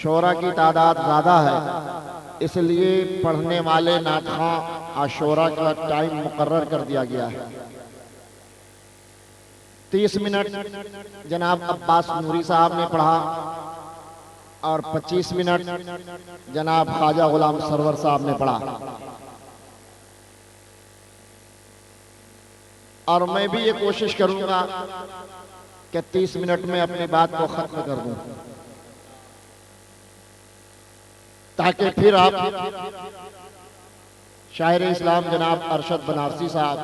شعراء کی تعداد زیادہ ہے، اس لیے پڑھنے والے نعت خواں عاشوراء کا ٹائم مقرر کر دیا گیا ہے۔ 30 منٹ جناب عباس نوری صاحب نے پڑھا اور 25 منٹ جناب خواجہ غلام سرور صاحب نے پڑھا، اور میں بھی یہ کوشش کروں گا کہ 30 منٹ میں اپنی بات کو ختم کر دوں، تاکہ پھر آپ شاعر اسلام جناب ارشد بنارسی صاحب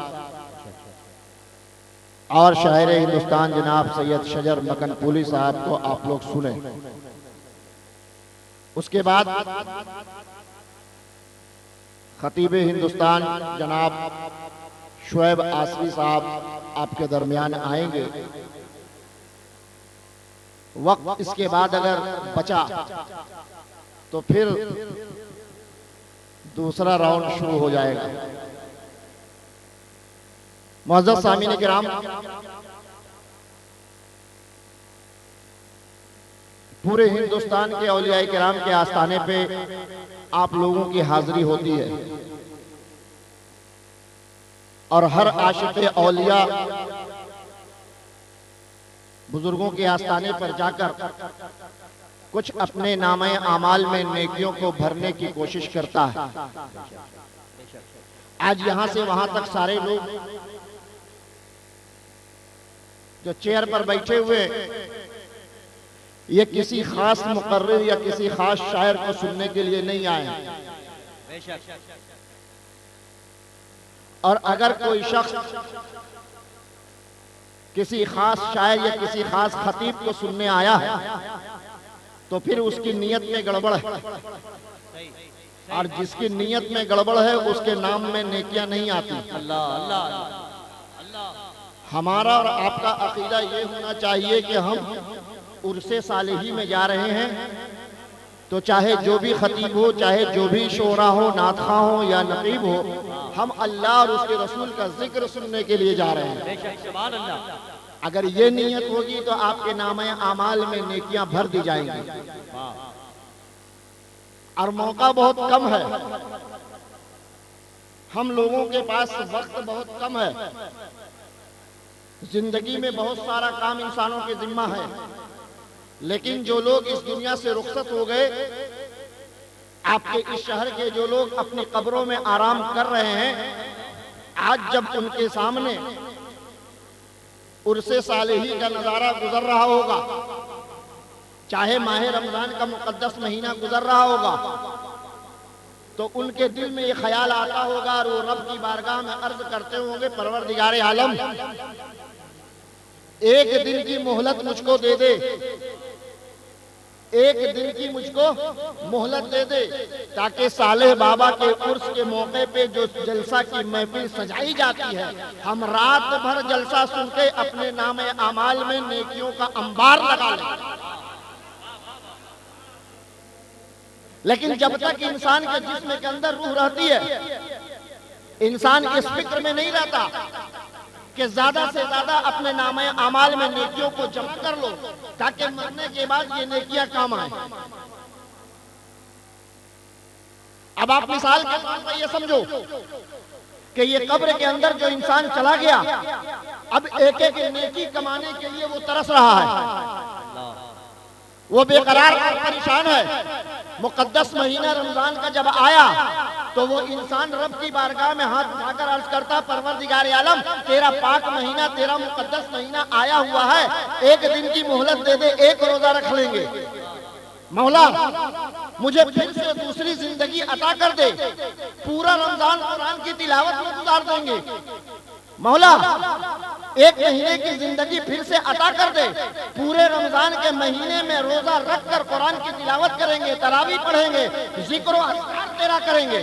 اور شاعر ہندوستان جناب سید شجر مکن پولی صاحب کو آپ لوگ سنیں۔ اس کے بعد خطیب ہندوستان جناب شعیب آصفی صاحب آپ کے درمیان آئیں گے۔ وقت اس کے بعد اگر بچا تو پھر دوسرا راؤنڈ شروع ہو جائے گا۔ معزز سامعین کرام، پورے ہندوستان کے اولیاء کرام کے آستانے پہ آپ لوگوں کی حاضری ہوتی ہے، اور ہر عاشق اولیاء بزرگوں کے آستانے پر جا کر کچھ اپنے نامہ اعمال میں نیکیوں کو بھرنے کی کوشش کرتا ہے۔ آج یہاں سے وہاں تک سارے لوگ جو چیئر پر بیٹھے ہوئے یہ کسی خاص مقرر یا کسی خاص شاعر کو سننے کے لیے نہیں آئے، اور اگر کوئی شخص کسی خاص شاعر یا کسی خاص خطیب کو سننے آیا ہے تو پھر اس کی نیت میں گڑبڑ ہے، اور جس کی نیت میں گڑبڑ ہے اس کے نام میں نیکیاں نہیں آتی۔ ہمارا اور آپ کا عقیدہ یہ ہونا چاہیے کہ ہم عرس صالحی میں جا رہے ہیں تو چاہے جو بھی خطیب ہو، چاہے جو بھی شعراء ہو، نعت خواں ہو یا نقیب ہو، ہم اللہ اور اس کے رسول کا ذکر سننے کے لیے جا رہے ہیں۔ اگر یہ نیت ہوگی تو آپ کے نامہ اعمال میں نیکیاں بھر دی جائیں گی، اور موقع بہت کم ہے، ہم لوگوں کے پاس وقت بہت کم ہے، زندگی میں بہت سارا کام انسانوں کے ذمہ ہے، لیکن جو لوگ اس دنیا سے رخصت ہو گئے، آپ کے اس شہر کے جو لوگ اپنی قبروں میں آرام کر رہے ہیں، آج جب ان کے سامنے عرس صالحی کا نظارہ گزر رہا ہوگا، چاہے ماہ رمضان کا مقدس مہینہ گزر رہا ہوگا، تو ان کے دل میں یہ خیال آتا ہوگا اور وہ رب کی بارگاہ میں عرض کرتے ہوں گے، پروردگار عالم ایک دن کی مہلت مجھ کو دے دے، ایک دن کی مجھ کو مہلت دے دے، تاکہ صالح بابا کے عرس کے موقع پہ جو جلسہ کی محفل سجائی جاتی ہے، ہم رات بھر جلسہ سن کے اپنے نام اعمال میں نیکیوں کا انبار لگا لیں۔ لیکن جب تک انسان کے جسم کے اندر روح رہتی ہے، انسان اس فکر میں نہیں رہتا کہ زیادہ سے زیادہ اپنے نامہ اعمال میں نیکیوں کو جمع کر لو تاکہ مرنے کے بعد یہ نیکیاں کام آئیں۔ اب آپ مثال کے طور پر یہ سمجھو کہ یہ قبر کے اندر جو انسان چلا گیا، اب ایک ایک نیکی کمانے کے لیے وہ ترس رہا ہے، وہ بے قرار اور پریشان ہے۔ مقدس مہینہ رمضان کا جب آیا تو وہ انسان رب کی بارگاہ میں ہاتھ اٹھا کر عرض کرتا، پروردگار عالم تیرا پاک مہینہ، تیرا مقدس مہینہ آیا ہوا ہے، ایک دن کی مہلت دے دے، ایک روزہ رکھ لیں گے۔ مولا مجھے پھر سے دوسری زندگی عطا کر دے، پورا رمضان قرآن کی تلاوت میں گزار دیں گے۔ مولا ایک مہینے کی زندگی پھر سے عطا کر دے، پورے رمضان کے مہینے میں روزہ رکھ کر قرآن کی تلاوت کریں گے، تراویح پڑھیں گے، ذکر و اذکار تیرا کریں گے۔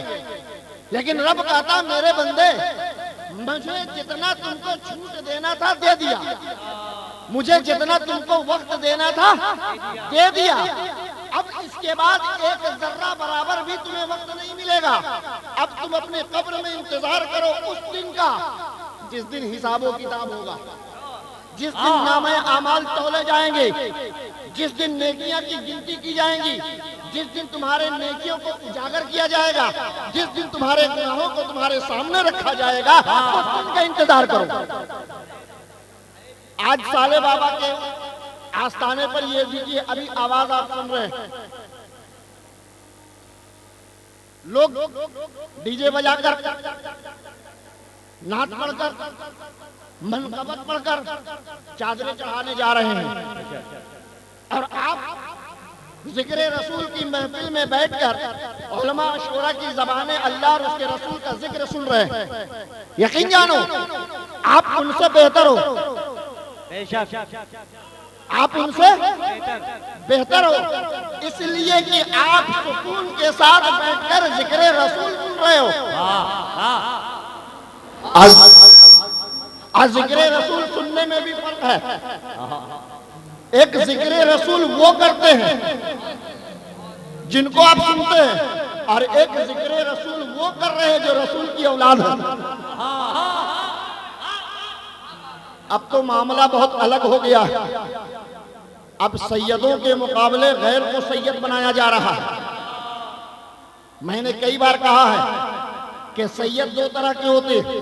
لیکن رب کہتا، میرے بندے مجھے جتنا تم کو چھوٹ دینا تھا دے دیا، مجھے جتنا تم کو وقت دینا تھا دے دیا، اب اس کے بعد ایک ذرہ برابر بھی تمہیں وقت نہیں ملے گا۔ اب تم اپنے قبر میں انتظار کرو اس دن کا جس دن حساب و کتاب ہوگا، جس دن نامہ اعمال تولے جائیں گے، جس دن نیکیاں کی گنتی کی جائیں گی، جس دن تمہارے نیکیوں کو اجاگر کیا جائے گا، جس دن تمہارے گناہوں کو تمہارے سامنے رکھا جائے گا، اس دن کا انتظار کرو۔ آج سالے بابا کے آستانے پر یہ دیکھیے، ابھی آواز آپ سن رہے ہیں، لوگ ڈی جے بجا کر، نعت پڑھ کر، منقبت پڑھ کر چادریں چڑھانے جا رہے ہیں، اور آپ ذکر رسول کی محفل میں بیٹھ کر علماء شورا کی زبانیں اللہ اور اس کے رسول کا ذکر سن رہے ہیں۔ یقین جانو آپ ان سے بہتر ہو، آپ ان سے بہتر ہو، اس لیے کہ آپ سکون کے ساتھ بیٹھ کر ذکر رسول سن رہے ہو۔ آج ذکر رسول سننے میں بھی فرق ہے۔ ایک ذکر رسول وہ کرتے ہیں جن کو آپ سنتے ہیں، اور ایک ذکر رسول وہ کر رہے ہیں جو رسول کی اولاد ہے۔ اب تو معاملہ بہت الگ ہو گیا ہے، اب سیدوں کے مقابلے غیر کو سید بنایا جا رہا ہے۔ میں نے کئی بار کہا ہے کہ سید دو طرح کے ہوتے ہیں،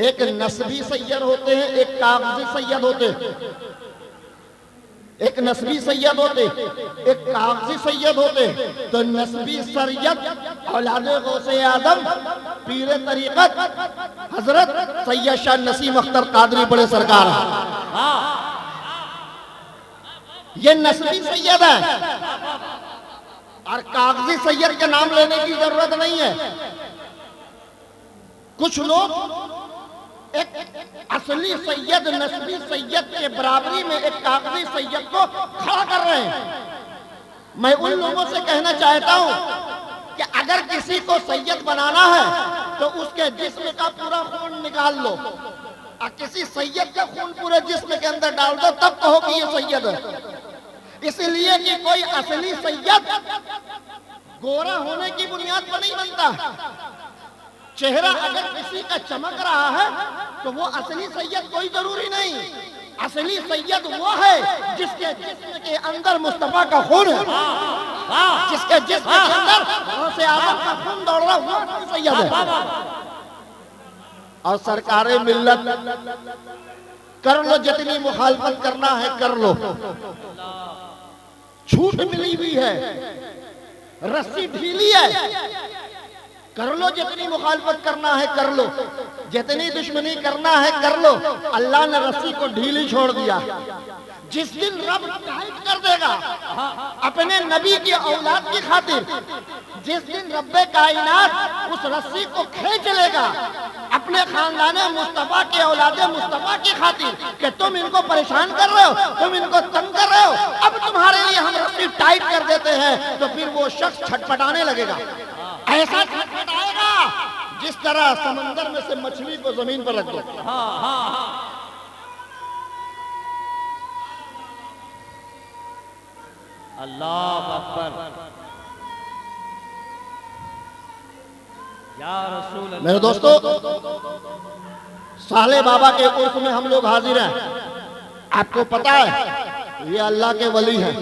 ایک نسبی سید ہوتے ہیں، ایک کاغذی سید ہوتے ہیں۔ ایک نسبی سید ہوتے، ایک کاغذی سید ہوتے۔ تو نسبی سید اولاد غوث اعظم پیر طریقت حضرت سید شاہ نسیم اختر قادری بڑے سرکار ہیں، یہ نسبی سید ہے۔ اور کاغذی سید کے نام لینے کی ضرورت نہیں ہے۔ کچھ لوگ ایک اصلی سید نسبی سید کے برابری میں ایک کاغذی سید کو کھڑا کر رہے ہیں۔ میں ان لوگوں سے کہنا چاہتا ہوں کہ اگر کسی کو سید بنانا ہے تو اس کے جسم کا پورا خون نکال لو، اور کسی سید کا خون پورے جسم کے اندر ڈال دو، تب کہو کہ یہ سید ہے۔ اس لیے کہ کوئی اصلی سید گورا ہونے کی بنیاد پر نہیں بنتا۔ چہرہ اگر کسی کا چمک رہا ہے تو وہ اصلی سید کوئی ضروری نہیں۔ اصلی سید وہ ہے جس کے جسم کے اندر مصطفیٰ کا خون ہے، جس کے جسم کے اندر غوث اعظم کا خون دوڑ رہا، وہ اصلی سید ہے۔ اور سرکار ملت کر لو جتنی مخالفت کرنا ہے کر لو، چھوٹ ملی ہوئی ہے، رسی ڈھیلی ہے، کر لو جتنی مخالفت کرنا ہے کر لو، جتنی دشمنی کرنا ہے کر لو۔ اللہ نے رسی کو ڈھیلی چھوڑ دیا۔ جس دن رب ٹائٹ کر دے گا اپنے نبی کی اولاد کی خاطر، جس دن رب کائنات اس رسی کو کھینچ لے گا اپنے خاندان مصطفیٰ کے اولاد مصطفیٰ کی خاطر کہ تم ان کو پریشان کر رہے ہو، تم ان کو تنگ کر رہے ہو، اب تمہارے لیے ہم رسی ٹائٹ کر دیتے ہیں، تو پھر وہ شخص چھٹپٹانے لگے گا۔ ایسا چھٹپٹائے گا جس طرح سمندر میں سے مچھلی کو زمین پر رکھ دو۔ اللہ اکبر یا رسول اللہ۔ میرے دوستو، سالے بابا کے عرف میں ہم لوگ حاضر ہیں۔ آپ کو پتا ہے یہ اللہ کے ولی ہیں،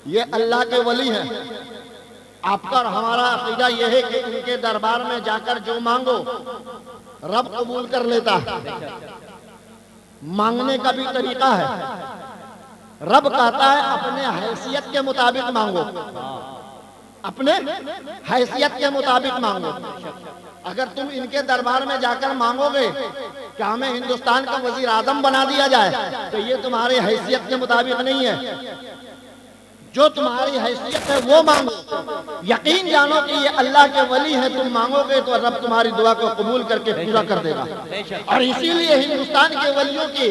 یہ اللہ کے ولی ہیں۔ آپ کا اور ہمارا عقیدہ یہ ہے کہ ان کے دربار میں جا کر جو مانگو رب قبول کر لیتا ہے۔ مانگنے کا بھی طریقہ ہے، رب کہتا ہے اپنے حیثیت کے مطابق مانگو، اپنے حیثیت کے مطابق مانگو۔ اگر تم ان کے دربار میں جا کر مانگو گے کہ ہمیں ہندوستان کا وزیر اعظم بنا دیا جائے، تو یہ تمہاری حیثیت کے مطابق نہیں ہے۔ جو تمہاری حیثیت ہے وہ مانگو، یقین جانو کہ یہ اللہ کے ولی ہیں، تم مانگو گے تو رب تمہاری دعا کو قبول کر کے پورا کر دے گا۔ اور اسی لیے ہندوستان کے ولیوں کی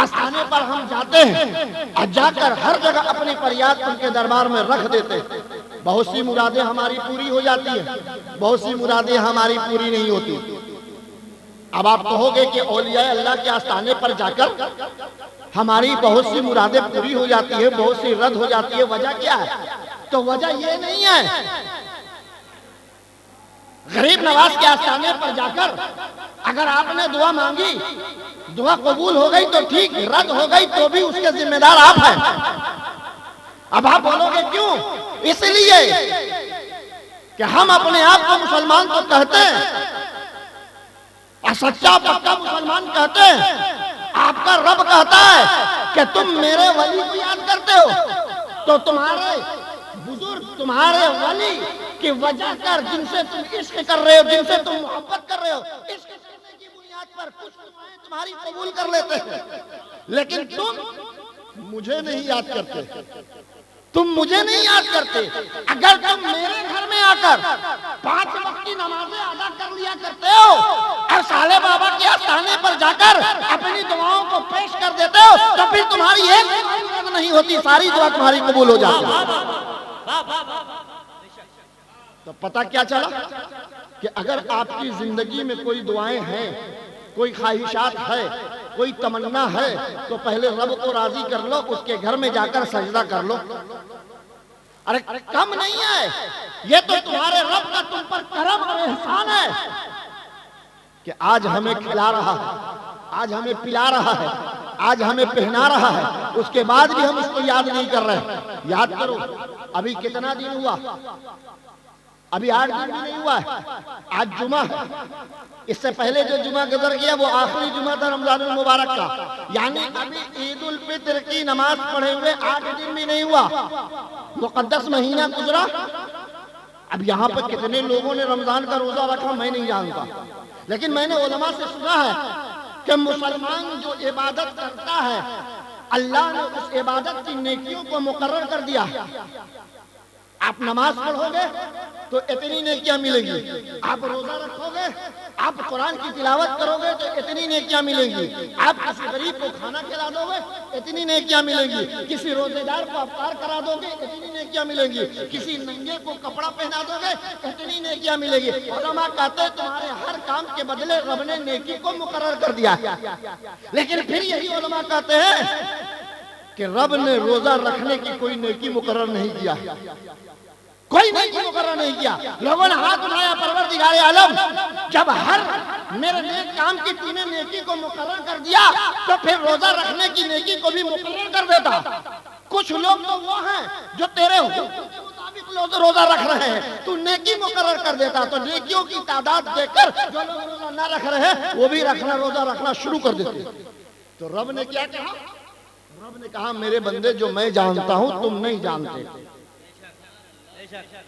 آستانے پر ہم جاتے ہیں اور جا کر ہر جگہ اپنی فریاد ان کے دربار میں رکھ دیتے ہیں۔ بہت سی مرادیں ہماری پوری ہو جاتی ہیں، بہت سی مرادیں ہماری پوری نہیں ہوتی۔ اب آپ کہو گے کہ اولیاء اللہ کے آستانے پر جا کر ہماری بہت سی مرادیں پوری ہو جاتی ہیں، بہت سی رد ہو جاتی ہے، وجہ کیا ہے؟ تو وجہ یہ نہیں ہے، غریب نواز کے آستانے پر جا کر اگر آپ نے دعا مانگی، دعا قبول ہو گئی تو ٹھیک، رد ہو گئی تو بھی اس کے ذمہ دار آپ ہیں۔ اب آپ بولو گے کیوں؟ اس لیے کہ ہم اپنے آپ کو مسلمان تو کہتے ہیں، سچا پکا مسلمان کہتے ہیں، آپ کا رب کہتا ہے کہ تم میرے ولی کو یاد کرتے ہو، تو تمہارے بزرگ، تمہارے ولی کی وجہ کر، جن سے تم عشق کر رہے ہو، جن سے تم محبت کر رہے ہو، عشق کرنے کی بنیاد پر کچھ دعائیں تمہاری قبول کر لیتے ہیں، لیکن تم مجھے نہیں یاد کرتے، تم مجھے نہیں یاد کرتے۔ اگر تم میرے گھر میں آ کر 5 وقت کی نمازیں ادا کر لیا کرتے ہو اور سالے بابا کے آستانے پر جا کر اپنی دعاؤں کو پیش کر دیتے ہو، تو پھر تمہاری ایک دعا رد نہیں ہوتی، ساری دعا تمہاری قبول ہو جاتی ہے۔ تو پتہ کیا چلا کہ اگر آپ کی زندگی میں کوئی دعائیں ہیں، کوئی خواہشات ہے، کوئی تمنا ہے، تو پہلے رب کو راضی کر لو، اس کے گھر میں جا کر سجدہ کر لو۔ ارے کم نہیں ہے، یہ تو تمہارے رب کا تم پر کرم اور احسان ہے کہ آج ہمیں کھلا رہا ہے، آج ہمیں پلا رہا ہے، آج ہمیں پہنا رہا ہے، اس کے بعد بھی ہم اس کو یاد نہیں کر رہے۔ یاد کرو، ابھی کتنا دن ہوا؟ ابھی 8 دن بھی نہیں ہوا ہے، آج جمعہ ہے۔ اس سے پہلے جو جمعہ گزر گیا وہ آخری جمعہ تھا رمضان المبارک کا، یعنی ابھی عید الفطر کی نماز پڑھے ہوئے 8 دن بھی نہیں ہوا، مقدس مہینہ گزرا۔ اب یہاں پر کتنے لوگوں نے رمضان کا روزہ رکھا میں نہیں جانتا، لیکن میں نے علماء سے سنا ہے کہ مسلمان جو عبادت کرتا ہے اللہ نے اس عبادت کی نیکیوں کو مقرر کر دیا۔ آپ نماز پڑھو گے تو اتنی نیکیاں ملیں گی، آپ روزہ رکھو گے، آپ قرآن کی تلاوت کرو گے تو اتنی نیکیاں ملیں گی، آپ کسی غریب کو کھانا کھلا دو گے اتنی نیکیاں ملیں گی، کسی روزے دار کو افطار کرا دو گے اتنی نیکیاں ملیں گی، کسی ننگے کو کپڑا پہنا دو گے اتنی نیکیاں ملیں گی۔ علماء کہتے ہیں تمہارے ہر کام کے بدلے رب نے نیکی کو مقرر کر دیا ہے، لیکن پھر یہی علماء کہتے ہیں کہ رب نے روزہ رکھنے کی کوئی نیکی مقرر نہیں کیا، کوئی نیکی مقرر نہیں کیا۔ لوگوں نے ہاتھ اٹھایا، پروردگار عالم جب ہر میرے نیک کام کی تھی نے نیکی کو مقرر کر دیا تو پھر روزہ رکھنے کی نیکی کو بھی مقرر کر دیتا۔ کچھ لوگ تو وہ ہیں جو تیرے حکم کے مطابق روزہ رکھ رہے ہیں، تو نیکی مقرر کر دیتا، تو نیکیوں کی تعداد دیکھ کر جو لوگ روزہ نہ رکھ رہے ہیں وہ بھی روزہ رکھنا شروع کر دیتے۔ تو رب نے کیا کہا؟ رب نے کہا میرے بندے جو میں جانتا ہوں تم نہیں جانتے،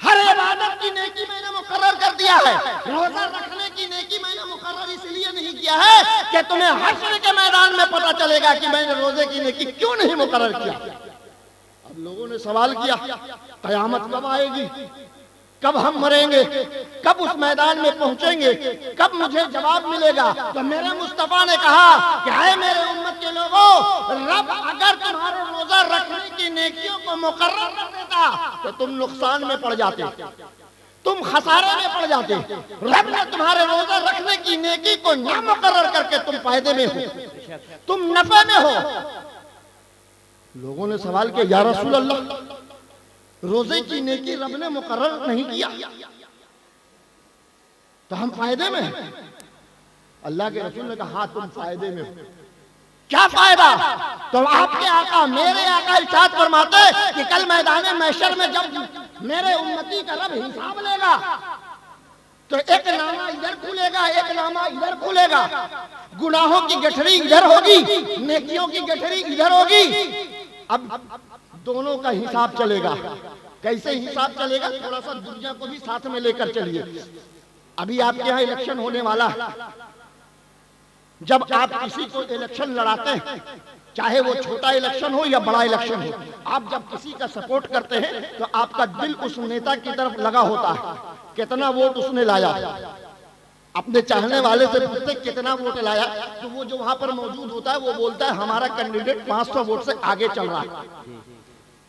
ہر عبادت کی نیکی میں نے مقرر کر دیا ہے، روزہ رکھنے کی نیکی میں نے مقرر اس لیے نہیں کیا ہے کہ تمہیں حشر کے میدان میں پتہ چلے گا کہ میں نے روزے کی نیکی کیوں نہیں مقرر کیا۔ اب لوگوں نے سوال کیا قیامت کب آئے گی، کب ہم مریں گے، کب اس میدان میں پہنچیں گے، کب مجھے جواب ملے گا؟ تو میرے مصطفیٰ نے کہا کہ اے میرے امت کے لوگوں، رب اگر تمہارے روزہ رکھنے کی نیکیوں کو مقرر کر دیتا تو تم نقصان میں پڑ جاتے، تم خسارے میں پڑ جاتے۔ رب نے تمہارے روزہ رکھنے کی نیکی کو نہ مقرر کر کے تم فائدے میں ہو، تم نفع میں ہو۔ لوگوں نے سوال کیا یا رسول اللہ روزے کی نیکی رب نے مقرر نہیں کیا تو ہم فائدے میں ہیں؟ اللہ کے رسول نے کہا ہاں تم فائدے میں ہو۔ کیا فائدہ؟ تو آپ کے آقا میرے آقا ارشاد فرماتے کہ کل میدان محشر میں جب میرے امتی کا رب حساب لے گا تو ایک نامہ ادھر کھلے گا، ایک نامہ ادھر کھلے گا، گناہوں کی گٹھری ادھر ہوگی، نیکیوں کی گٹھری ادھر ہوگی۔ اب دونوں کا حساب چلے گا۔ کیسے حساب چلے گا؟ تھوڑا سا دنیا کو بھی ساتھ میں لے کر چلیے۔ ابھی آپ کے ہاں الیکشن ہونے والا ہے، جب آپ کسی کو الیکشن لڑاتے ہیں چاہے وہ چھوٹا الیکشن ہو یا بڑا الیکشن ہو، آپ جب کسی کا سپورٹ کرتے ہیں تو آپ کا دل اس نیتا کی طرف لگا ہوتا ہے، کتنا ووٹ اس نے لایا، اپنے چاہنے والے سے پوچھتے کتنا ووٹ لایا، تو وہ جو وہاں پر موجود ہوتا ہے وہ بولتا ہے ہمارا کینڈیڈیٹ 500 ووٹ سے آگے چل رہا ہے،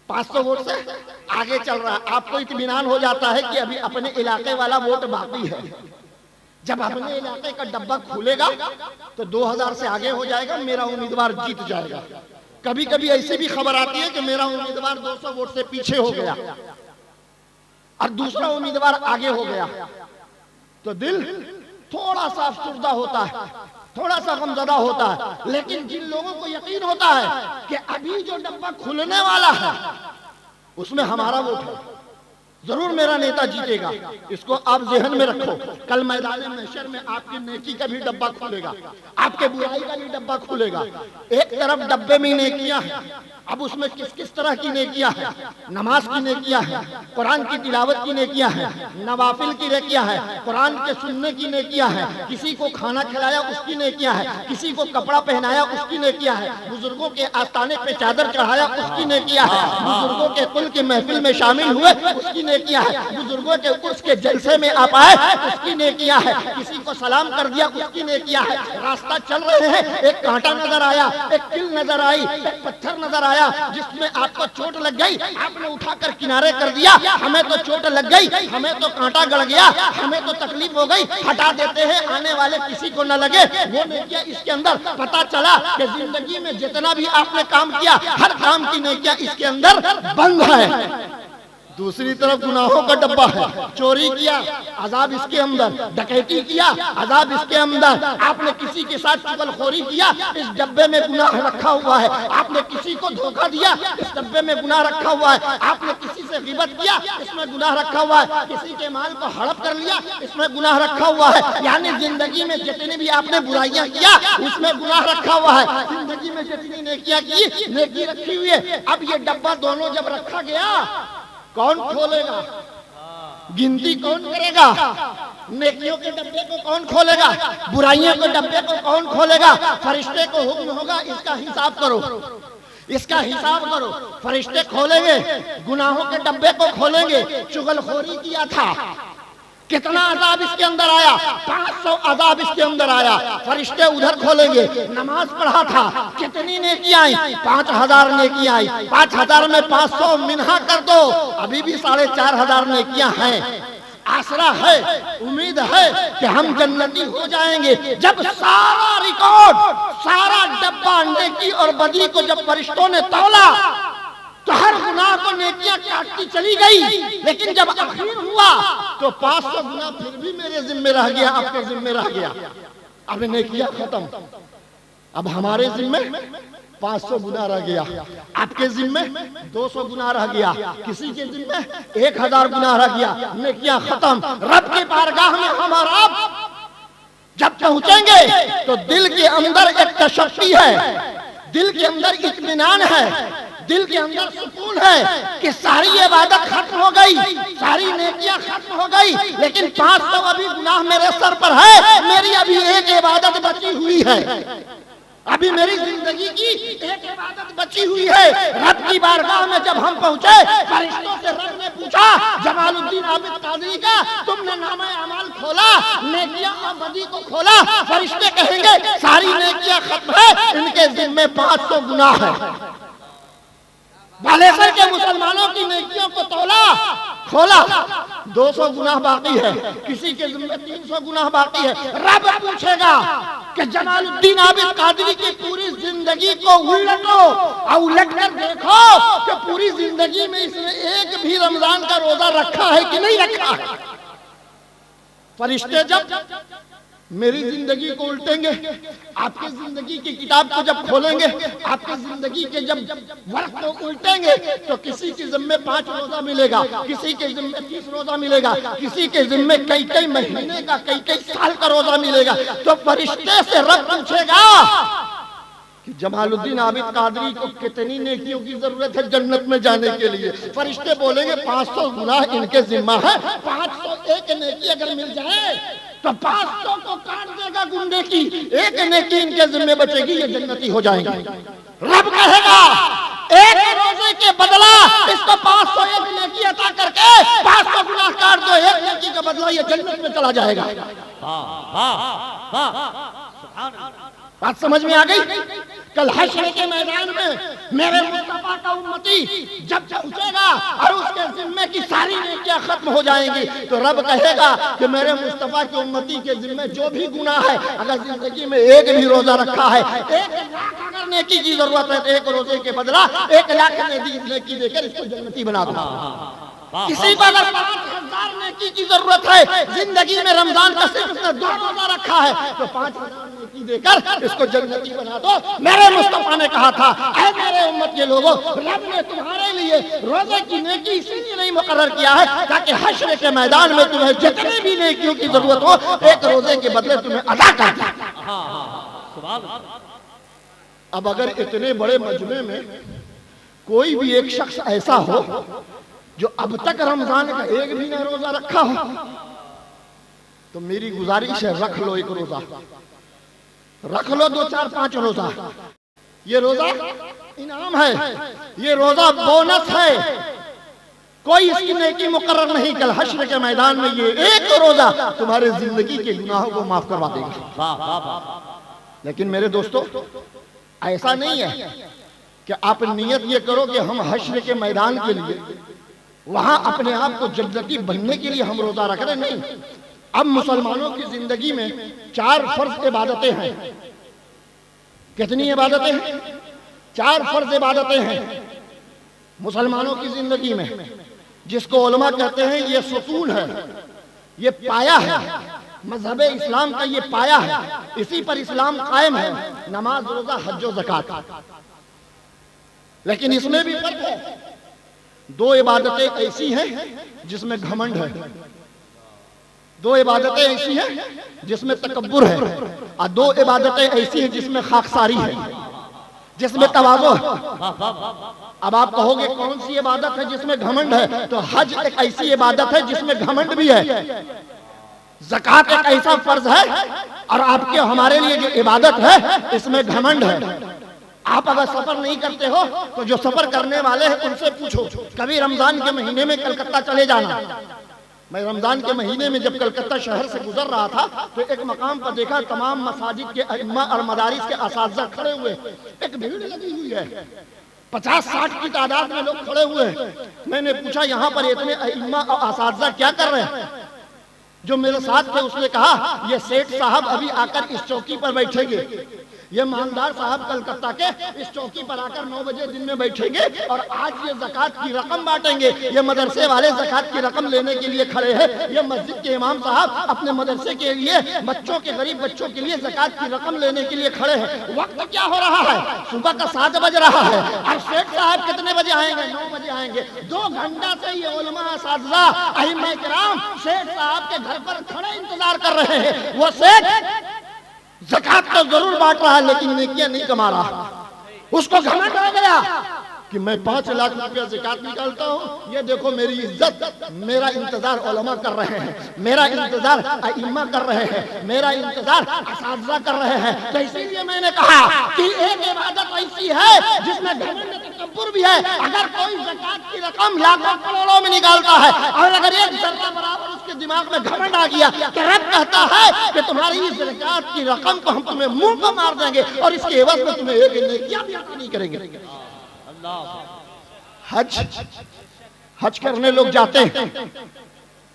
500 ووٹ سے آگے چل رہا ہے۔ آپ کو اطمینان ہو جاتا ہے کہ ابھی اپنے علاقے والا ووٹ باقی ہے۔ جب اپنے علاقے کا ڈبہ کھولے گا تو 2000 سے آگے ہو جائے گا، میرا امیدوار جیت جائے گا۔ کبھی کبھی ایسی بھی خبر آتی ہے کہ میرا امیدوار 200 ووٹ سے پیچھے ہو گیا اور دوسرا امیدوار آگے ہو گیا، تو دل تھوڑا سا افسردہ ہوتا ہے، تھوڑا سا غمزدہ ہوتا ہے۔ لیکن جن لوگوں کو یقین ہوتا ہے کہ ابھی جو ڈبہ کھلنے والا ہے اس میں ہمارا ووٹ ہے، ضرور میرا نیتا جیتے گا، اس کو آپ ذہن میں رکھو۔ کل میدان محشر میں آپ کی نیکی کا بھی ڈبہ کھولے گا، آپ کے برائی کا بھی ڈبہ کھولے گا۔ ایک طرف ڈبے میں نیکیاں ہیں، اب اس میں کس کس طرح کی نیکیاں ہیں؟ نماز کی نیکیاں ہیں، قرآن کی تلاوت کی نیکیاں ہیں، نوافل کی نیکیاں ہیں، قرآن کے سننے کی نیکیاں ہیں، کسی کو کھانا کھلایا اس کی نیکیاں ہیں، کسی کو کپڑا پہنایا اس کی نیکیاں ہیں، بزرگوں کے آستانے پہ چادر چڑھایا اس کی نیکیاں ہیں، بزرگوں کے کل کی محفل میں شامل ہوئے اس کی نیکیاں ہیں، بزرگوں کے عرس کے جلسے میں آپ آئے اس کی نیکیاں ہیں، کسی کو سلام کر دیا اس کی نیکیاں ہیں۔ راستہ چل رہے ہیں، ایک کانٹا نظر آیا، ایک کل نظر آئی، ایک پتھر نظر آیا جس میں آپ کو چوٹ لگ گئی، آپ نے اٹھا کر کنارے کر دیا، ہمیں تو چوٹ لگ گئی، ہمیں تو کانٹا گڑ گیا، ہمیں تو تکلیف ہو گئی، ہٹا دیتے ہیں آنے والے کسی کو نہ لگے۔ وہ نیکیاں اس کے اندر پتا چلا کہ زندگی میں جتنا بھی آپ نے کام کیا ہر کام کی نیکیاں اس کے اندر بند ہے۔ دوسری طرف گناہوں کا ڈبہ ہے، چوری کیا عذاب اس کے اندر، ڈکیتی کیا عذاب اس کے اندر، آپ نے کسی کے ساتھ چغل خوری کیا اس ڈبے میں گناہ رکھا ہوا ہے، آپ نے کسی کو دھوکہ دیا اس ڈبے میں گناہ رکھا ہوا ہے، آپ نے کسی سے غیبت کیا اس میں گناہ رکھا ہوا ہے، کسی کے مال کو ہڑپ کر لیا اس میں گناہ رکھا ہوا ہے۔ یعنی زندگی میں جتنی بھی آپ نے برائیاں کیا اس میں گناہ رکھا ہوا ہے، زندگی میں جتنی نیکیاں کی نیکی رکھی ہوئی ہے۔ اب یہ ڈبہ دونوں جب رکھا گیا کون کھولے گا؟ گنتی کون کرے گا؟ نیکیوں کے ڈبے کو کون کھولے گا؟ برائیوں کے ڈبے کو کون کھولے گا؟ فرشتے کو حکم ہوگا اس کا حساب کرو، اس کا حساب کرو۔ فرشتے کھولیں گے، گناہوں کے ڈبے کو کھولیں گے۔ چغل خوری کیا تھا، کتنا عذاب اس کے اندر آیا؟ 500 عذاب اس کے اندر آیا، فرشتے ادھر کھولیں گے۔ نماز پڑھا تھا، کتنی نیکیاں آئیں؟ 5000 نیکیاں آئیں، 5000 میں 500 منہا کر دو، ابھی بھی 4500 نیکیاں ہیں۔ آسرا ہے، امید ہے کہ ہم جنتی ہو جائیں گے۔ جب سارا ریکارڈ، سارا ڈبہ نیکی اور بدی کو جب فرشتوں نے تولا تو ہر گناہ کو نیکیاں کاٹتی چلی گئی، لیکن جب اخیر ہوا تو 500 گناہ پھر بھی میرے ذمہ رہ گیا، آپ کے ذمہ رہ گیا۔ اب نیکیاں ختم، اب ہمارے ذمہ 500 گناہ رہ گیا، آپ کے ذمہ 200 گناہ رہ گیا، کسی کے ذمہ 1000 گناہ رہ گیا۔ نیکیاں ختم، رب کی بارگاہ میں ہمارا جب پہنچیں گے تو دل کے اندر ایک تشفی ہے، دل کے اندر اطمینان ہے، دل کے اندر سکون ہے کہ ساری عبادت ختم ہو گئی، ساری نیکیاں ختم ہو گئی، لیکن 500 ابھی گناہ میرے سر پر ہے، میری ابھی ایک عبادت بچی ہوئی ہے، ابھی میری زندگی کی ایک عبادت بچی ہوئی ہے۔ رب کی بارگاہ میں جب ہم پہنچے، فرشتوں سے رب نے پوچھا جمال الدین عابد قادری کا تم نے نامہ اعمال کھولا، نیکیاں اور بدی کو کھولا، فرشتے کہیں گے ساری نیکیاں ختم ہے، ان کے ذمہ 500 گناہ ہے۔ بالیسر کے مسلمانوں کی نیکیوں کو تولا، کھولا، 200 گناہ باقی ہے، کسی کے ذمہ 300 گناہ باقی ہے۔ رب پوچھے گا کہ جمال الدین عابد قادری کی پوری زندگی کو الٹو اور الٹ کر دیکھو کہ پوری زندگی میں اس نے ایک بھی رمضان کا روزہ رکھا ہے کہ نہیں رکھا ہے۔ فرشتے جب میری زندگی کو الٹیں گے، آپ کی زندگی کی کتاب کو جب کھولیں گے، آپ کی زندگی کے جب ورق کو الٹیں گے تو کسی کے ذمہ 5 روزہ ملے گا، کسی کے ذمہ 30 روزہ ملے گا، کسی کے ذمہ کئی مہینے کا کئی سال کا روزہ ملے گا۔ تو فرشتے سے رب پوچھے گا کہ جمال الدین عابد قادری کو کتنی نیکیوں کی ضرورت ہے جنت میں جانے کے لیے؟ فرشتے بولیں گے 500 گناہ ان کے ذمہ ہے، 501 نیکی اگر مل جائے تو 500 کو کاٹ دے گا گنڈے کی، ایک نیکی ان کے ذمہ بچے گی، یہ جنتی ہو جائیں گے۔ رب کہے گا ایک روزے کے بدلہ اس کو 501 نیکی عطا کر کے 500 گناہ کاٹ دو، ایک نیکی کا بدلہ یہ جنت میں چلا جائے گا۔ بات سمجھ میں آ گئی؟ کل حشر کے میدان میں میرے مصطفیٰ کا امتی جب پہنچے گا اور اس کے ذمہ کی ساری نیکیاں ختم ہو جائیں گی تو رب کہے گا کہ میرے مصطفیٰ کے امتی کے ذمہ جو بھی گناہ ہے، اگر زندگی میں ایک بھی روزہ رکھا ہے، 1 لاکھ اگر نیکی کی ضرورت ہے تو ایک روزے کے بدلہ 1 لاکھ نیکی دے کر اس کو جنتی بنا دو۔ کسی کو اگر 5000 نیکی کی ضرورت ہے، زندگی میں رمضان کا صرف 2 روزہ رکھا ہے تو 5000 نیکی دے کر اس کو جنتی بنا دو۔ میرے مصطفیٰ نے کہا تھا اے میرے امت کے لوگوں، رب نے تمہارے لیے روزے کی نیکی اسی لیے نہیں مقرر کیا ہے تاکہ حشر کے میدان میں تمہیں جتنے بھی نیکیوں کی ضرورت ہو ایک روزے کے بدلے تمہیں ادا کر دیں۔ اب اگر اتنے بڑے مجمع میں کوئی بھی ایک شخص ایسا ہو جو اب تک رمضان کا ایک بھی نہ روزہ رکھا ہو تو میری گزارش ہے رکھ لو ایک روزہ، رکھ لو 2 4 5 روزہ۔ یہ روزہ انعام ہے، یہ روزہ بونس ہے، کوئی اس کی نیکی مقرر نہیں، کل حشر کے میدان میں یہ ایک روزہ تمہارے زندگی کے گناہوں کو معاف کروا دے گا۔ لیکن میرے دوستو ایسا نہیں ہے کہ آپ نیت یہ کرو کہ ہم حشر کے میدان کے لیے وہاں اپنے آپ کو جنتی بننے کے لیے ہم روزہ رکھ رہے، نہیں۔ اب مسلمانوں کی زندگی میں 4 فرض عبادتیں ہیں۔ کتنی عبادتیں ہیں؟ 4 فرض عبادتیں ہیں مسلمانوں کی زندگی میں، جس کو علماء کہتے ہیں یہ ستون ہے، یہ پایا ہے، مذہب اسلام کا یہ پایا ہے، اسی پر اسلام قائم ہے، نماز، روزہ، حج و زکوٰۃ۔ لیکن اس میں بھی فرق ہے، 2 عبادتیں ایسی ہیں جس میں گھمنڈ ہے، 2 عبادتیں ایسی ہیں جس میں تکبر ہے، اور 2 عبادتیں ایسی ہیں جس میں خاکساری ہے، جس میں تواضع ہے۔ اب آپ کہو گے کون سی عبادت ہے جس میں گھمنڈ ہے؟ تو حج ایک ایسی عبادت ہے جس میں گھمنڈ بھی ہے، زکوٰۃ ایک ایسا فرض ہے، اور آپ کے ہمارے لیے جو عبادت ہے اس میں گھمنڈ ہے۔ آپ اگر سفر نہیں کرتے ہو تو جو سفر کرنے والے ہیں ان سے پوچھو، کبھی رمضان کے مہینے میں کلکتہ چلے جانا۔ میں رمضان کے مہینے میں جب کلکتہ شہر سے گزر رہا تھا تو ایک مقام پر دیکھا تمام مساجد کے ائمہ اور مدارس کے اساتذہ کھڑے ہوئے، ایک بھیڑ لگی ہوئی ہے، 50-60 کی تعداد میں لوگ کھڑے ہوئے ہیں۔ میں نے پوچھا یہاں پر اتنے ائمہ اور اساتذہ کیا کر رہے ہیں؟ جو میرے ساتھ تھے اس نے کہا یہ سیٹھ صاحب ابھی آ کر اس چوکی پر بیٹھیں گے، یہ مالدار صاحب کلکتہ کے اس چوکی پر آ کر 9 بجے دن میں بیٹھیں گے اور آج یہ زکوٰۃ کی رقم بانٹیں گے۔ یہ مدرسے والے زکوٰۃ کی رقم لینے کے لیے کھڑے ہیں، یہ مسجد کے امام صاحب اپنے مدرسے کے لیے بچوں کے غریب بچوں کے لیے زکوٰۃ کی رقم لینے کے لیے کھڑے ہیں۔ وقت کیا ہو رہا ہے؟ صبح کا 7 بج رہا ہے، اور سیٹھ صاحب کتنے بجے آئیں گے؟ 9 بجے آئیں گے۔ 2 گھنٹہ سے یہ علماء، اساتذہ، ائمہ کرام سیٹھ صاحب کے گھر پر کھڑے انتظار کر رہے ہیں۔ وہ سیٹھ زکوٰۃ تو ضرور بانٹ رہا ہے لیکن نیکیاں نہیں کما رہا، اس کو گھمنڈ ہو گیا کہ میں 5 لاکھ روپیہ زکوٰۃ نکالتا ہوں، یہ دیکھو میری عزت، میرا انتظار علماء کر رہے ہیں، میرا انتظار ائمہ کر رہے ہیں، میرا انتظار اساتذہ کر رہے ہیں۔ تو اسی لیے میں نے کہا کہ ایک عبادت ایسی ہے جس میں گھمنڈ تکبر بھی ہے۔ اگر کوئی زکوٰۃ کی رقم لاکھوں کروڑوں میں نکالتا ہے اور اگر ایک ذرہ برابر اس کے دماغ میں گھمنڈ آ گیا تو رب کہتا ہے کہ تمہاری اس زکوٰۃ کی رقم کو ہم تمہیں منہ پر مار دیں گے اور اس کے عوض میں تمہیں ایک نیکیاں بھی عطا نہیں کریں گے۔ حج کرنے لوگ جاتے ہیں،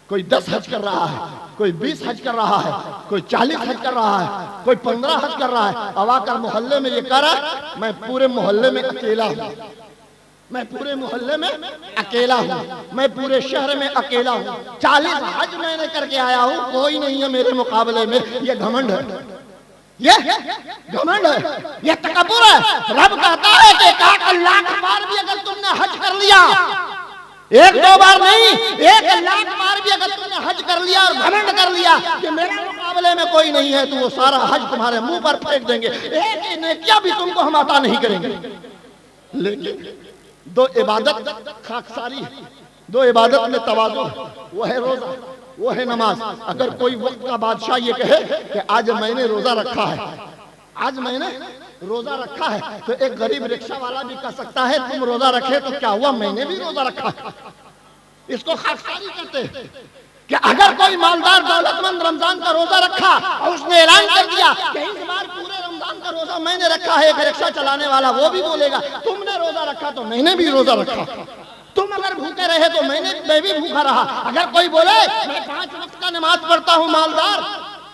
کوئی 10 حج کر رہا ہے، کوئی 20 حج کر رہا ہے، کوئی 40 حج کر رہا ہے، کوئی 15 حج کر رہا ہے۔ اب آ کر محلے میں یہ کہہ رہا ہے میں پورے محلے میں اکیلا ہوں، میں پورے محلے میں اکیلا ہوں، میں پورے شہر میں اکیلا ہوں، 40 حج میں نے کر کے آیا ہوں، کوئی نہیں ہے میرے مقابلے میں۔ یہ گھمنڈ ہے، یہ گھمنڈ ہے، یہ تکبر ہے۔ رب کہتا ہے کہ 1 لاکھ بار بھی اگر تم نے حج کر لیا، 1-2 بار نہیں، 1 لاکھ بار بھی اگر تم نے حج کر لیا اور گھمنڈ کر لیا کہ میرے مقابلے میں کوئی نہیں ہے، تو وہ سارا حج تمہارے منہ پر پھینک دیں گے، ایک نیکیاں بھی تم کو ہم عطا نہیں کریں گے۔ لیکن 2 عبادت خاکساری، 2 عبادت میں تواضع، وہ ہے روزہ، وہ ہے نماز۔ اگر کوئی وقت کا بادشاہ یہ کہے کہ آج میں نے روزہ رکھا ہے، آج میں نے روزہ رکھا ہے، تو ایک غریب رکشہ والا بھی کہہ سکتا ہے تم روزہ رکھے تو کیا ہوا، میں نے بھی روزہ رکھا ہے۔ اس کو خاکساری کہتے ہیں کہ اگر کوئی مالدار دولت مند رمضان کا روزہ رکھا اور اس نے اعلان کر دیا کہ اس بار پورے رمضان کا روزہ میں نے رکھا ہے، ایک رکشہ چلانے والا وہ بھی بولے گا تم نے روزہ رکھا تو میں نے بھی روزہ رکھا، تم اگر بھوکے رہے تو میں بھی بھوکا رہا۔ اگر کوئی بولے میں 5 وقت کا نماز پڑھتا ہوں، مالدار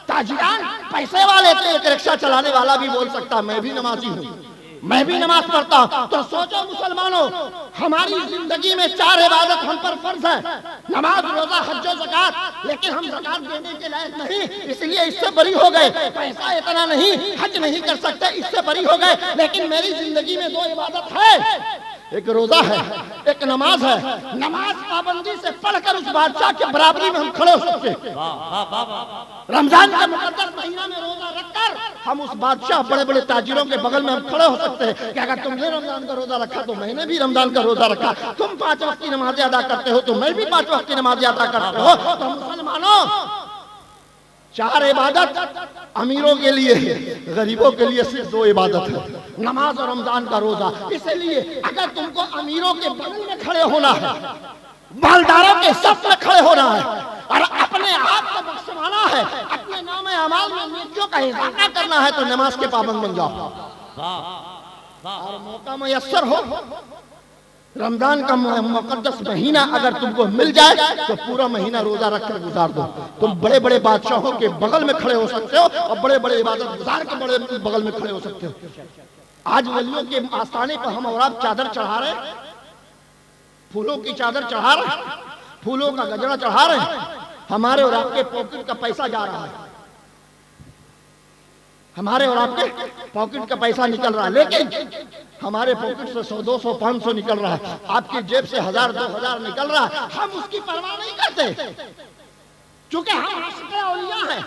تاجران پیسے والے، تو ایک رکشہ چلانے والا بھی بول سکتا میں بھی نمازی ہوں، میں بھی نماز پڑھتا ہوں۔ تو سوچو مسلمانوں، ہماری زندگی میں 4 عبادت ہم پر فرض ہے، نماز، روزہ، حج و زکات، لیکن ہم زکات دینے کے لائق نہیں، اس لیے اس سے بری ہو گئے۔ پیسہ اتنا نہیں، حج نہیں کر سکتے، اس سے بری ہو گئے۔ لیکن میری زندگی میں 2 عبادت ہے، ایک روزہ ہے، ایک نماز ہے۔ نماز پابندی سے پڑھ کر اس بادشاہ کے برابری میں ہم کھڑے ہو سکتے ہیں۔ رمضان کا مقدس مہینہ میں روزہ رکھ کر ہم اس بادشاہ بڑے بڑے تاجروں کے بغل میں ہم کھڑے ہو سکتے ہیں کہ اگر تم نے رمضان کا روزہ رکھا تو میں نے بھی رمضان کا روزہ رکھا، تم 5 وقت کی نمازیں ادا کرتے ہو تو میں بھی 5 وقت کی نمازیں ادا کرتے ہو۔ تو مسلمانوں، 4 عبادت امیروں کے لیے، غریبوں کے لیے صرف 2 عبادت ہے، نماز اور رمضان کا روزہ۔ اس لیے اگر تم کو امیروں کے بغل میں کھڑے ہونا ہے، مالداروں کے صف میں کھڑے ہونا ہے، اور اپنے آپ کو بخشوانا ہے، اپنے نام اعمال میں نیکیوں کا اضافہ کرنا ہے، تو نماز کے پابند بن جاؤ۔ اور موقع میسر ہو، رمضان کا مقدس مہینہ اگر تم کو مل جائے تو پورا مہینہ روزہ رکھ کر گزار دو۔ تم بڑے بڑے بادشاہوں کے بغل میں کھڑے ہو سکتے ہو اور بڑے بڑے عبادت گزار کے بڑے بغل میں کھڑے ہو سکتے ہو۔ آج ولیوں کے آستانے پر ہم اور آپ چادر چڑھا رہے ہیں، پھولوں کی چادر چڑھا رہے ہیں، پھولوں کا گجرا چڑھا رہے ہیں، ہمارے اور آپ کے پاکٹ کا پیسہ جا رہا ہے، ہمارے اور آپ کے پاکٹ کا پیسہ نکل رہا ہے، لیکن ہمارے پاکٹ سے 100 200 500 نکل رہا ہے، آپ کی جیب سے 1000 2000 نکل رہا ہے، ہم اس کی پرواہ نہیں کرتے، چونکہ ہم عاشق اولیاء ہیں،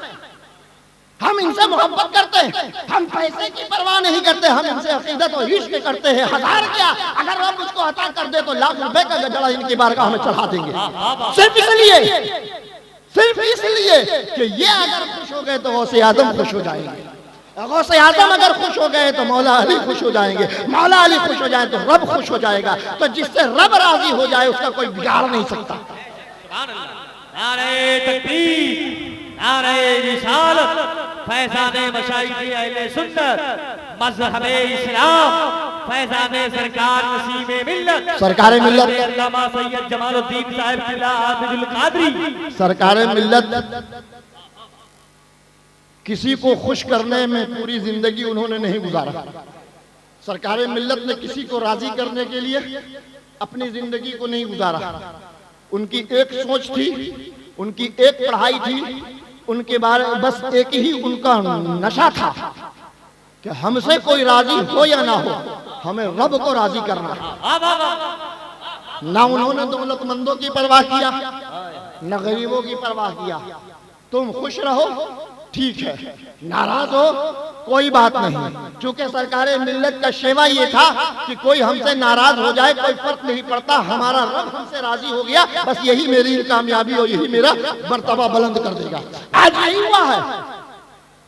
ہم ان سے محبت کرتے ہیں، ہم پیسے کی پرواہ نہیں کرتے، ہم ان سے عقیدت و عشق کرتے ہیں۔ 1000 کیا، اگر رب اس کو عطا کر دے تو لاکھ روپے کا گجڑا ان کی بارگاہ میں چڑھا دیں گے، صرف اس لیے کہ یہ اگر خوش ہو گئے تو غوث اعظم خوش ہو جائیں گے، غوث اعظم اگر خوش ہو گئے تو مولا علی خوش ہو جائیں گے، مولا علی خوش ہو جائیں تو رب خوش ہو جائے گا۔ تو جس سے رب راضی ہو جائے اس کا کوئی بگاڑ نہیں سکتا۔ نعرہ تکبیر، نعرہ رسالت، فیضان مشائخ اہل سنت، مذہب اسلام، فیضان سرکار نسیم ملت، سرکار ملت علامہ سید جمال الدین صاحب قلعہ عابد القادری، سرکار ملت کسی کو خوش کرنے میں پوری زندگی انہوں نے نہیں گزارا، سرکار ملت نے کسی کو راضی کرنے کے لیے اپنی زندگی کو نہیں گزارا۔ ان کی ایک سوچ تھی، ان کی ایک پڑھائی تھی، ان کے بارے بس ایک ہی ان کا نشہ تھا کہ ہم سے کوئی راضی ہو یا نہ ہو، ہمیں رب کو راضی کرنا ہے۔ نہ انہوں نے دولت مندوں کی پرواہ کیا، نہ غریبوں کی پرواہ کیا۔ تم خوش رہو ٹھیک ہے، ناراض ہو کوئی بات نہیں، چونکہ سرکار ملت کا شیوا یہ تھا کہ کوئی ہم سے ناراض ہو جائے کوئی فرق نہیں پڑتا، ہمارا رب ہم سے راضی ہو گیا، بس یہی میری کامیابی اور یہی میرا مرتبہ بلند کر دے گا۔ آج یہی ہوا ہے،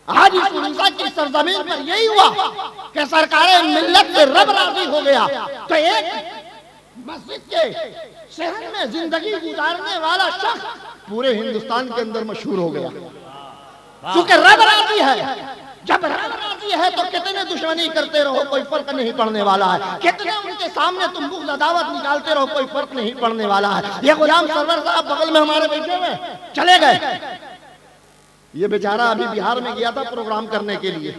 آج اس اڑیسہ کی سرزمین پر یہی ہوا کہ سرکار ملت سے رب راضی ہو گیا، تو ایک مسجد کے شہر میں زندگی گزارنے والا شخص پورے ہندوستان کے اندر مشہور ہو گیا، چونکہ رب راضی ہے۔ جب رب راضی ہے تو کتنے دشمنی کرتے رہو کوئی فرق نہیں پڑنے والا ہے، کتنے ان کے سامنے تم بغض عداوت نکالتے رہو کوئی فرق نہیں پڑنے والا ہے۔ یہ غلام سرور صاحب بغل میں ہمارے بیٹھے ہوئے چلے گئے، یہ بیچارہ ابھی بہار میں گیا تھا پروگرام کرنے کے لیے،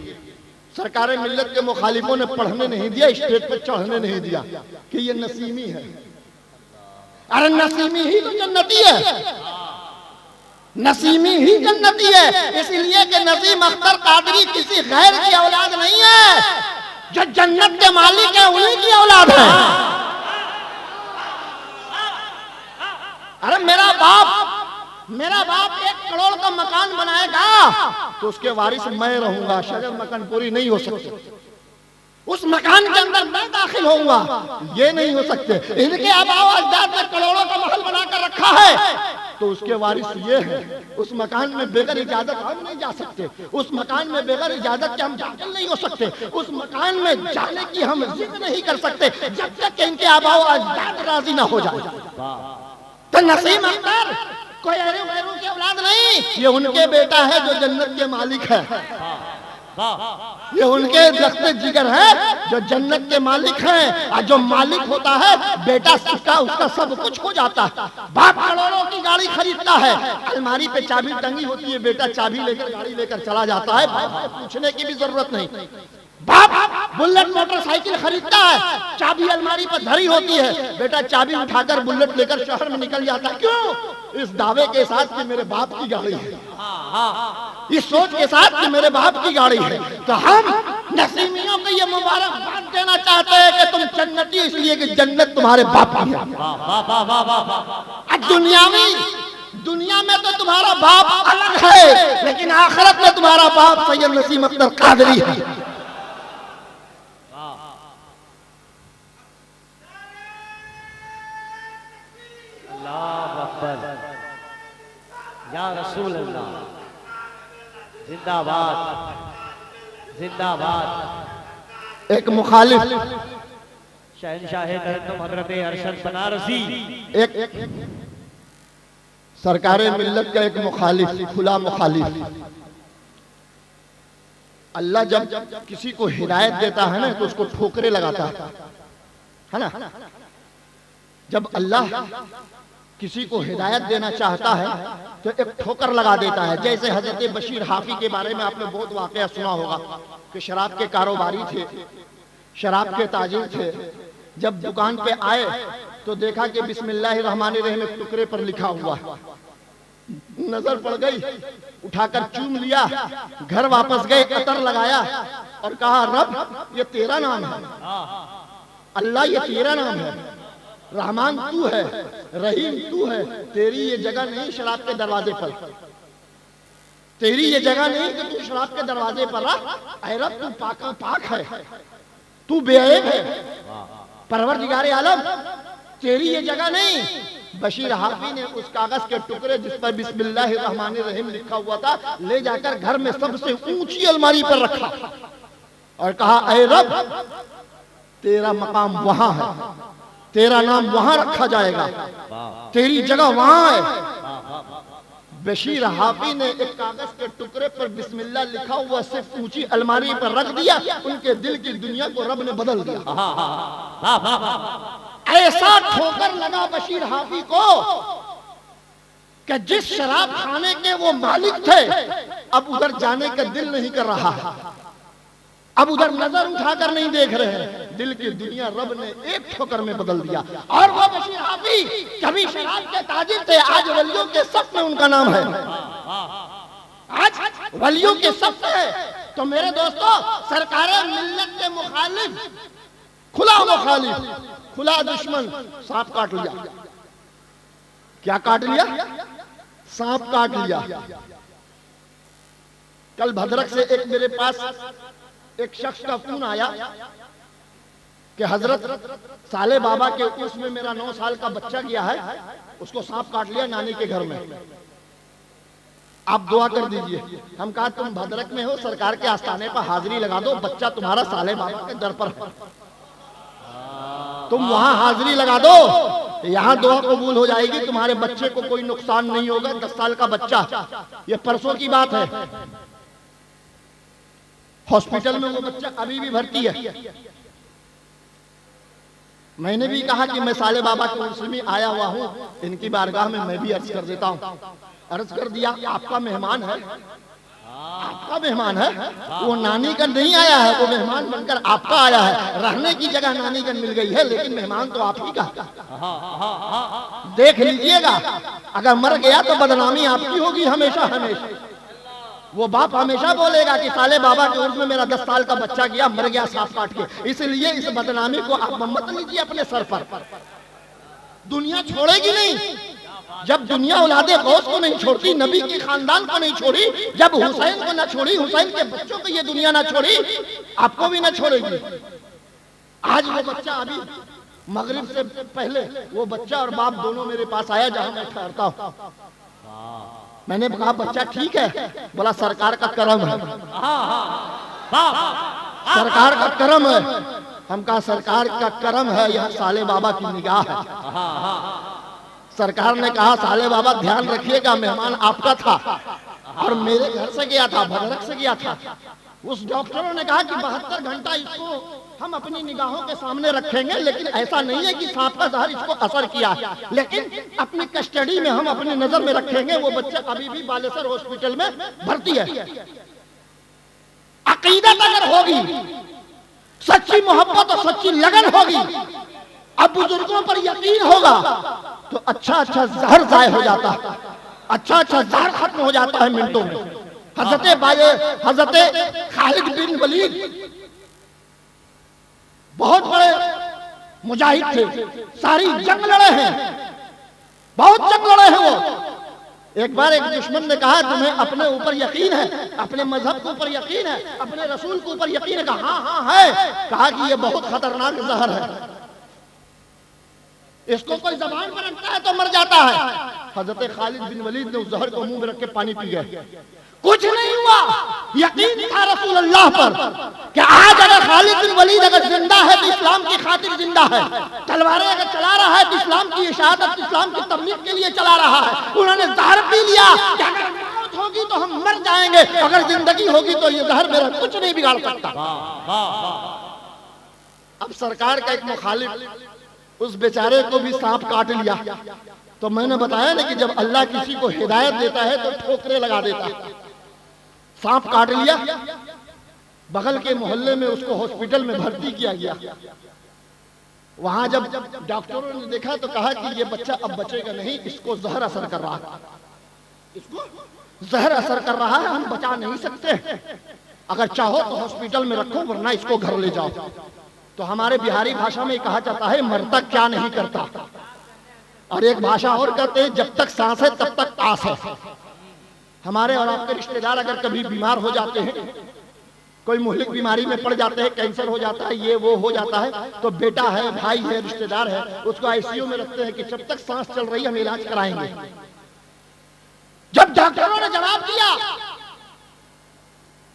سرکار ملت کے مخالفوں نے پڑھنے نہیں دیا، اسٹیج پر چڑھنے نہیں دیا کہ یہ نسیمی ہے۔ ارے نسیمی ہی تو جنتی ہے، نسیمی ہی جنتی ہے، اس لیے کہ نسیم اختر قادری کسی غیر کی اولاد نہیں ہے، جو جنت کے مالک ہے انہی کی اولاد ہے۔ ارے میرا باپ 1 کروڑ کا مکان بنائے گا تو اس کے وارث میں رہوں گا، شجر مکان پوری نہیں ہو سکتی، اس مکان کے اندر میں داخل ہوں گا، یہ نہیں ہو سکتے۔ ان کے آباء و اجداد نے کروڑوں کا محل بنا کر رکھا ہے تو اس کے وارث یہ ہے، اس مکان میں بغیر اجازت ہم نہیں جا سکتے، اس مکان میں بغیر اجازت کے ہم داخل نہیں ہو سکتے، اس مکان میں جانے کی ہم ضد نہیں کر سکتے جب تک کہ ان کے آباء و اجداد راضی نہ ہو جائے۔ تو نسیم اختر کوئی غیروں کی اولاد نہیں، یہ ان کے بیٹا ہے جو جنت کے مالک ہے، یہ ان کے رخت جگر ہے جو جنت کے مالک ہیں، اور جو مالک ہوتا ہے بیٹا اس کا سب کچھ ہو جاتا ہے۔ باپ کروڑوں کی گاڑی خریدتا ہے، الماری پہ چابی ٹنگی ہوتی ہے، بیٹا چابی لے کر گاڑی لے کر چلا جاتا ہے، باپ سے پوچھنے کی بھی ضرورت نہیں۔ باپ بلٹ موٹر سائیکل خریدتا ہے، چابی الماری پر دھری ہوتی ہے، بیٹا چابی اٹھا کر بلٹ لے کر شہر میں نکل جاتا ہے، کیوں؟ اس دعوے کے ساتھ کہ میرے باپ کی گاڑی ہے، اس سوچ کے ساتھ کہ میرے باپ کی گاڑی ہے۔ تو ہم نسیمیوں کو یہ مبارکباد دینا چاہتے ہیں کہ تم جنتی اس لیے کہ جنت تمہارے باپ کی ہے۔ دنیا میں تو تمہارا باپ الگ ہے، لیکن آخرت میں تمہارا باپ سید نسیم اختر قادری ہے۔ اللہ اکبر، یا رسول اللہ، زندہ باد، زندہ باد۔ ایک مخالف شہنشاہ ترنم حضرت ارشد بنارسی، ایک سرکار ملت کا ایک مخالف، کھلا مخالف۔ اللہ جب کسی کو ہدایت دیتا ہے نا تو اس کو ٹھوکرے لگاتا ہے نا۔ جب اللہ کسی کو ہدایت دینا چاہتا ہے تو ایک ٹھوکر لگا دیتا ہے۔ جیسے حضرت بشیر حافی کے بارے میں آپ نے بہت واقعہ سنا ہوگا کہ شراب کے کاروباری تھے، شراب کے تاجر تھے۔ جب دکان پہ آئے تو دیکھا کہ بسم اللہ الرحمن الرحیم ایک ٹکڑے پر لکھا ہوا ہے، نظر پڑ گئی، اٹھا کر چوم لیا، گھر واپس گئے، عطر لگایا اور کہا رب یہ تیرا نام ہے، اللہ یہ تیرا نام ہے، رحمان تو ہے، رحیم تو ہے، تیری یہ جگہ نہیں شراب کے دروازے پر، تیری یہ جگہ نہیں کہ تو شراب کے دروازے پر رہ، اے رب تو پاک ہے، تو بے عیب ہے، پروردگار عالم تیری یہ جگہ نہیں۔ بشیر حافی نے اس کاغذ کے ٹکڑے جس پر بسم اللہ الرحمن الرحیم لکھا ہوا تھا لے جا کر گھر میں سب سے اونچی الماری پر رکھا اور کہا اے رب تیرا مقام وہاں ہے، تیرا نام وہاں رکھا جائے گا، تیری جگہ وہاں ہے۔ بشیر حافی نے ایک کاغذ کے ٹکڑے پر بسم اللہ لکھا ہوا صرف اونچی الماری پر رکھ دیا، ان کے دل کی دنیا کو رب نے بدل دیا۔ ایسا ٹھوکر لگا بشیر حافی کو کہ جس شراب خانے کے وہ مالک تھے اب ادھر جانے کا دل نہیں کر رہا، اب ادھر نظر اٹھا کر نہیں دیکھ رہے، دل کی دنیا رب نے ایک ٹھوکر میں بدل دیا۔ اور وہ بشیر حافی کبھی شراب کے تاجر تھے، آج ولیوں کے صف میں ان کا نام ہے، آج ولیوں کے صف میں ہے۔ تو میرے دوستو سرکار ملت کے مخالف، کھلا مخالف، کھلا دشمن، سانپ کاٹ لیا۔ کیا کاٹ لیا؟ سانپ کاٹ لیا۔ کل بھدرک سے ایک میرے پاس ایک شخص کا فون آیا کہ حضرت سالے بابا کے عرس میں میرا 9 سال کا بچہ گیا ہے، اس کو سانپ کاٹ لیا نانی کے گھر میں، آپ دعا کر دیجئے۔ ہم کہا تم بھدرک میں ہو، سرکار کے آستانے پر حاضری لگا دو، بچہ تمہارا سالے بابا کے در پر ہے، تم وہاں حاضری لگا دو، یہاں دعا قبول ہو جائے گی، تمہارے بچے کو کوئی نقصان نہیں ہوگا۔ 10 سال کا بچہ، یہ پرسوں کی بات ہے، ہاسپٹل میں وہ بچہ ابھی بھی بھرتی ہے۔ میں نے بھی کہا کہ میں سالے بابا کے عرس میں آیا ہوا ہوں، ان کی بارگاہ میں بھی عرض کر دیتا ہوں۔ عرض کر دیا آپ کا مہمان ہے، آپ کا مہمان ہے، وہ نانی کا نہیں آیا ہے، وہ مہمان بن کر آپ کا آیا ہے، رہنے کی جگہ نانی کا مل گئی ہے لیکن مہمان تو آپ ہی کا۔ دیکھ لیجئے گا اگر مر گیا تو بدنامی آپ کی ہوگی ہمیشہ ہمیشہ۔ وہ باپ ہمیشہ بولے گا کہ سالے بابا کے عرس میں میرا 10 سال کا بچہ گیا، مر گیا سانپ کاٹ کے۔ اس لیے اس بدنامی کو آپ مت لیجیے اپنے سر پر، دنیا چھوڑے گی نہیں۔ جب دنیا اولاد غوث کو نہیں چھوڑتی، نبی کی خاندان کو نہیں چھوڑی، جب حسین کو نہ چھوڑی، حسین کے بچوں کو یہ دنیا نہ چھوڑی، آپ کو بھی نہ چھوڑے گی۔ آج وہ بچہ ابھی مغرب سے پہلے وہ بچہ اور باپ دونوں میرے پاس آیا جہاں میں ٹھہرتا ہوں۔ میں نے کہا بچہ ٹھیک ہے؟ بولا سرکار کا کرم ہے، سرکار کا کرم ہے۔ ہم کہا سرکار کا کرم ہے، یہ سالے بابا کی نگاہ ہے۔ سرکار نے کہا سالے بابا دھیان رکھیے گا، مہمان آپ کا تھا اور میرے گھر سے گیا تھا، بھدرک سے گیا تھا۔ اس ڈاکٹروں نے کہا کہ 72 گھنٹہ اس کو ہم اپنی نگاہوں کے سامنے رکھیں گے، لیکن ایسا نہیں ہے کہ سانپ کا زہر اس کو اثر کیا ہے، لیکن اپنی کسٹڈی میں ہم اپنی نظر میں رکھیں گے۔ وہ بچہ ابھی بھی بالسر ہاسپٹل میں بھرتی ہے۔ عقیدت اگر ہوگی، سچی محبت اور سچی لگن ہوگی، اب بزرگوں پر یقین ہوگا تو اچھا اچھا زہر ضائع ہو جاتا ہے، اچھا اچھا زہر ختم ہو جاتا ہے منٹوں میں۔ حضرت خالد بن ولید بہت بڑے مجاہد تھے، ساری جنگ لڑے ہیں، بہت جنگ لڑے ہیں وہ۔ ایک بار ایک دشمن نے کہا تمہیں اپنے اوپر یقین ہے، اپنے مذہب کے اوپر یقین ہے، اپنے رسول کے اوپر یقین ہے؟ کہا ہاں ہاں ہے۔ کہا کہ یہ بہت خطرناک زہر ہے، اس کو کوئی زبان پر رکھتا ہے تو مر جاتا ہے۔ حضرت خالد بن ولید نے اس زہر کو منہ میں رکھ کے پانی پی گئے، کچھ نہیں ہوا۔ یقین تھا رسول اللہ پر کہ آج اگر خالد بن ولید اگر زندہ ہے تو اسلام کی خاطر زندہ ہے، تلواریں اگر چلا رہا ہے تو اسلام کی اشاعت، اسلام کی تبلیغ کے لیے چلا رہا ہے۔ انہوں نے زہر پی لیا کہ اگر موت ہوگی تو ہم مر جائیں گے، اگر زندگی ہوگی تو یہ زہر میرا کچھ نہیں بگاڑ سکتا۔ اب سرکار کا ایک مخالف اس بیچارے کو بھی سانپ کاٹ لیا، تو میں نے بتایا نا کہ جب اللہ کسی کو ہدایت دیتا ہے تو ٹھوکرے لگا دیتا ہے۔ سانپ کاٹ لیا، بغل کے محلے میں اس کو ہاسپٹل میں بھرتی کیا گیا۔ وہاں جب ڈاکٹروں نے دیکھا تو کہا کہ یہ بچہ اب بچے گا نہیں، اس کو زہر اثر کر رہا ہے، اس کو زہر اثر کر رہا ہے، ہم بچا نہیں سکتے، اگر چاہو تو ہاسپٹل میں رکھو ورنہ اس کو گھر لے جاؤ۔ تو ہمارے بہاری بھاشا میں کہا جاتا ہے مرتا کیا نہیں کرتا، اور ایک بھاشا اور کہتے ہیں جب تک سانس ہے تب تک آس ہے۔ ہمارے اور آپ کے رشتہ دار اگر کبھی بیمار ہو جاتے ہیں، کوئی مہلک بیماری میں پڑ جاتے ہیں، کینسر ہو جاتا ہے، یہ وہ ہو جاتا ہے، تو بیٹا ہے، بھائی ہے، رشتہ دار ہے، اس کو آئی سی یو میں رکھتے ہیں کہ جب تک سانس چل رہی ہے ہم علاج کرائیں گے۔ جب ڈاکٹروں نے جواب دیا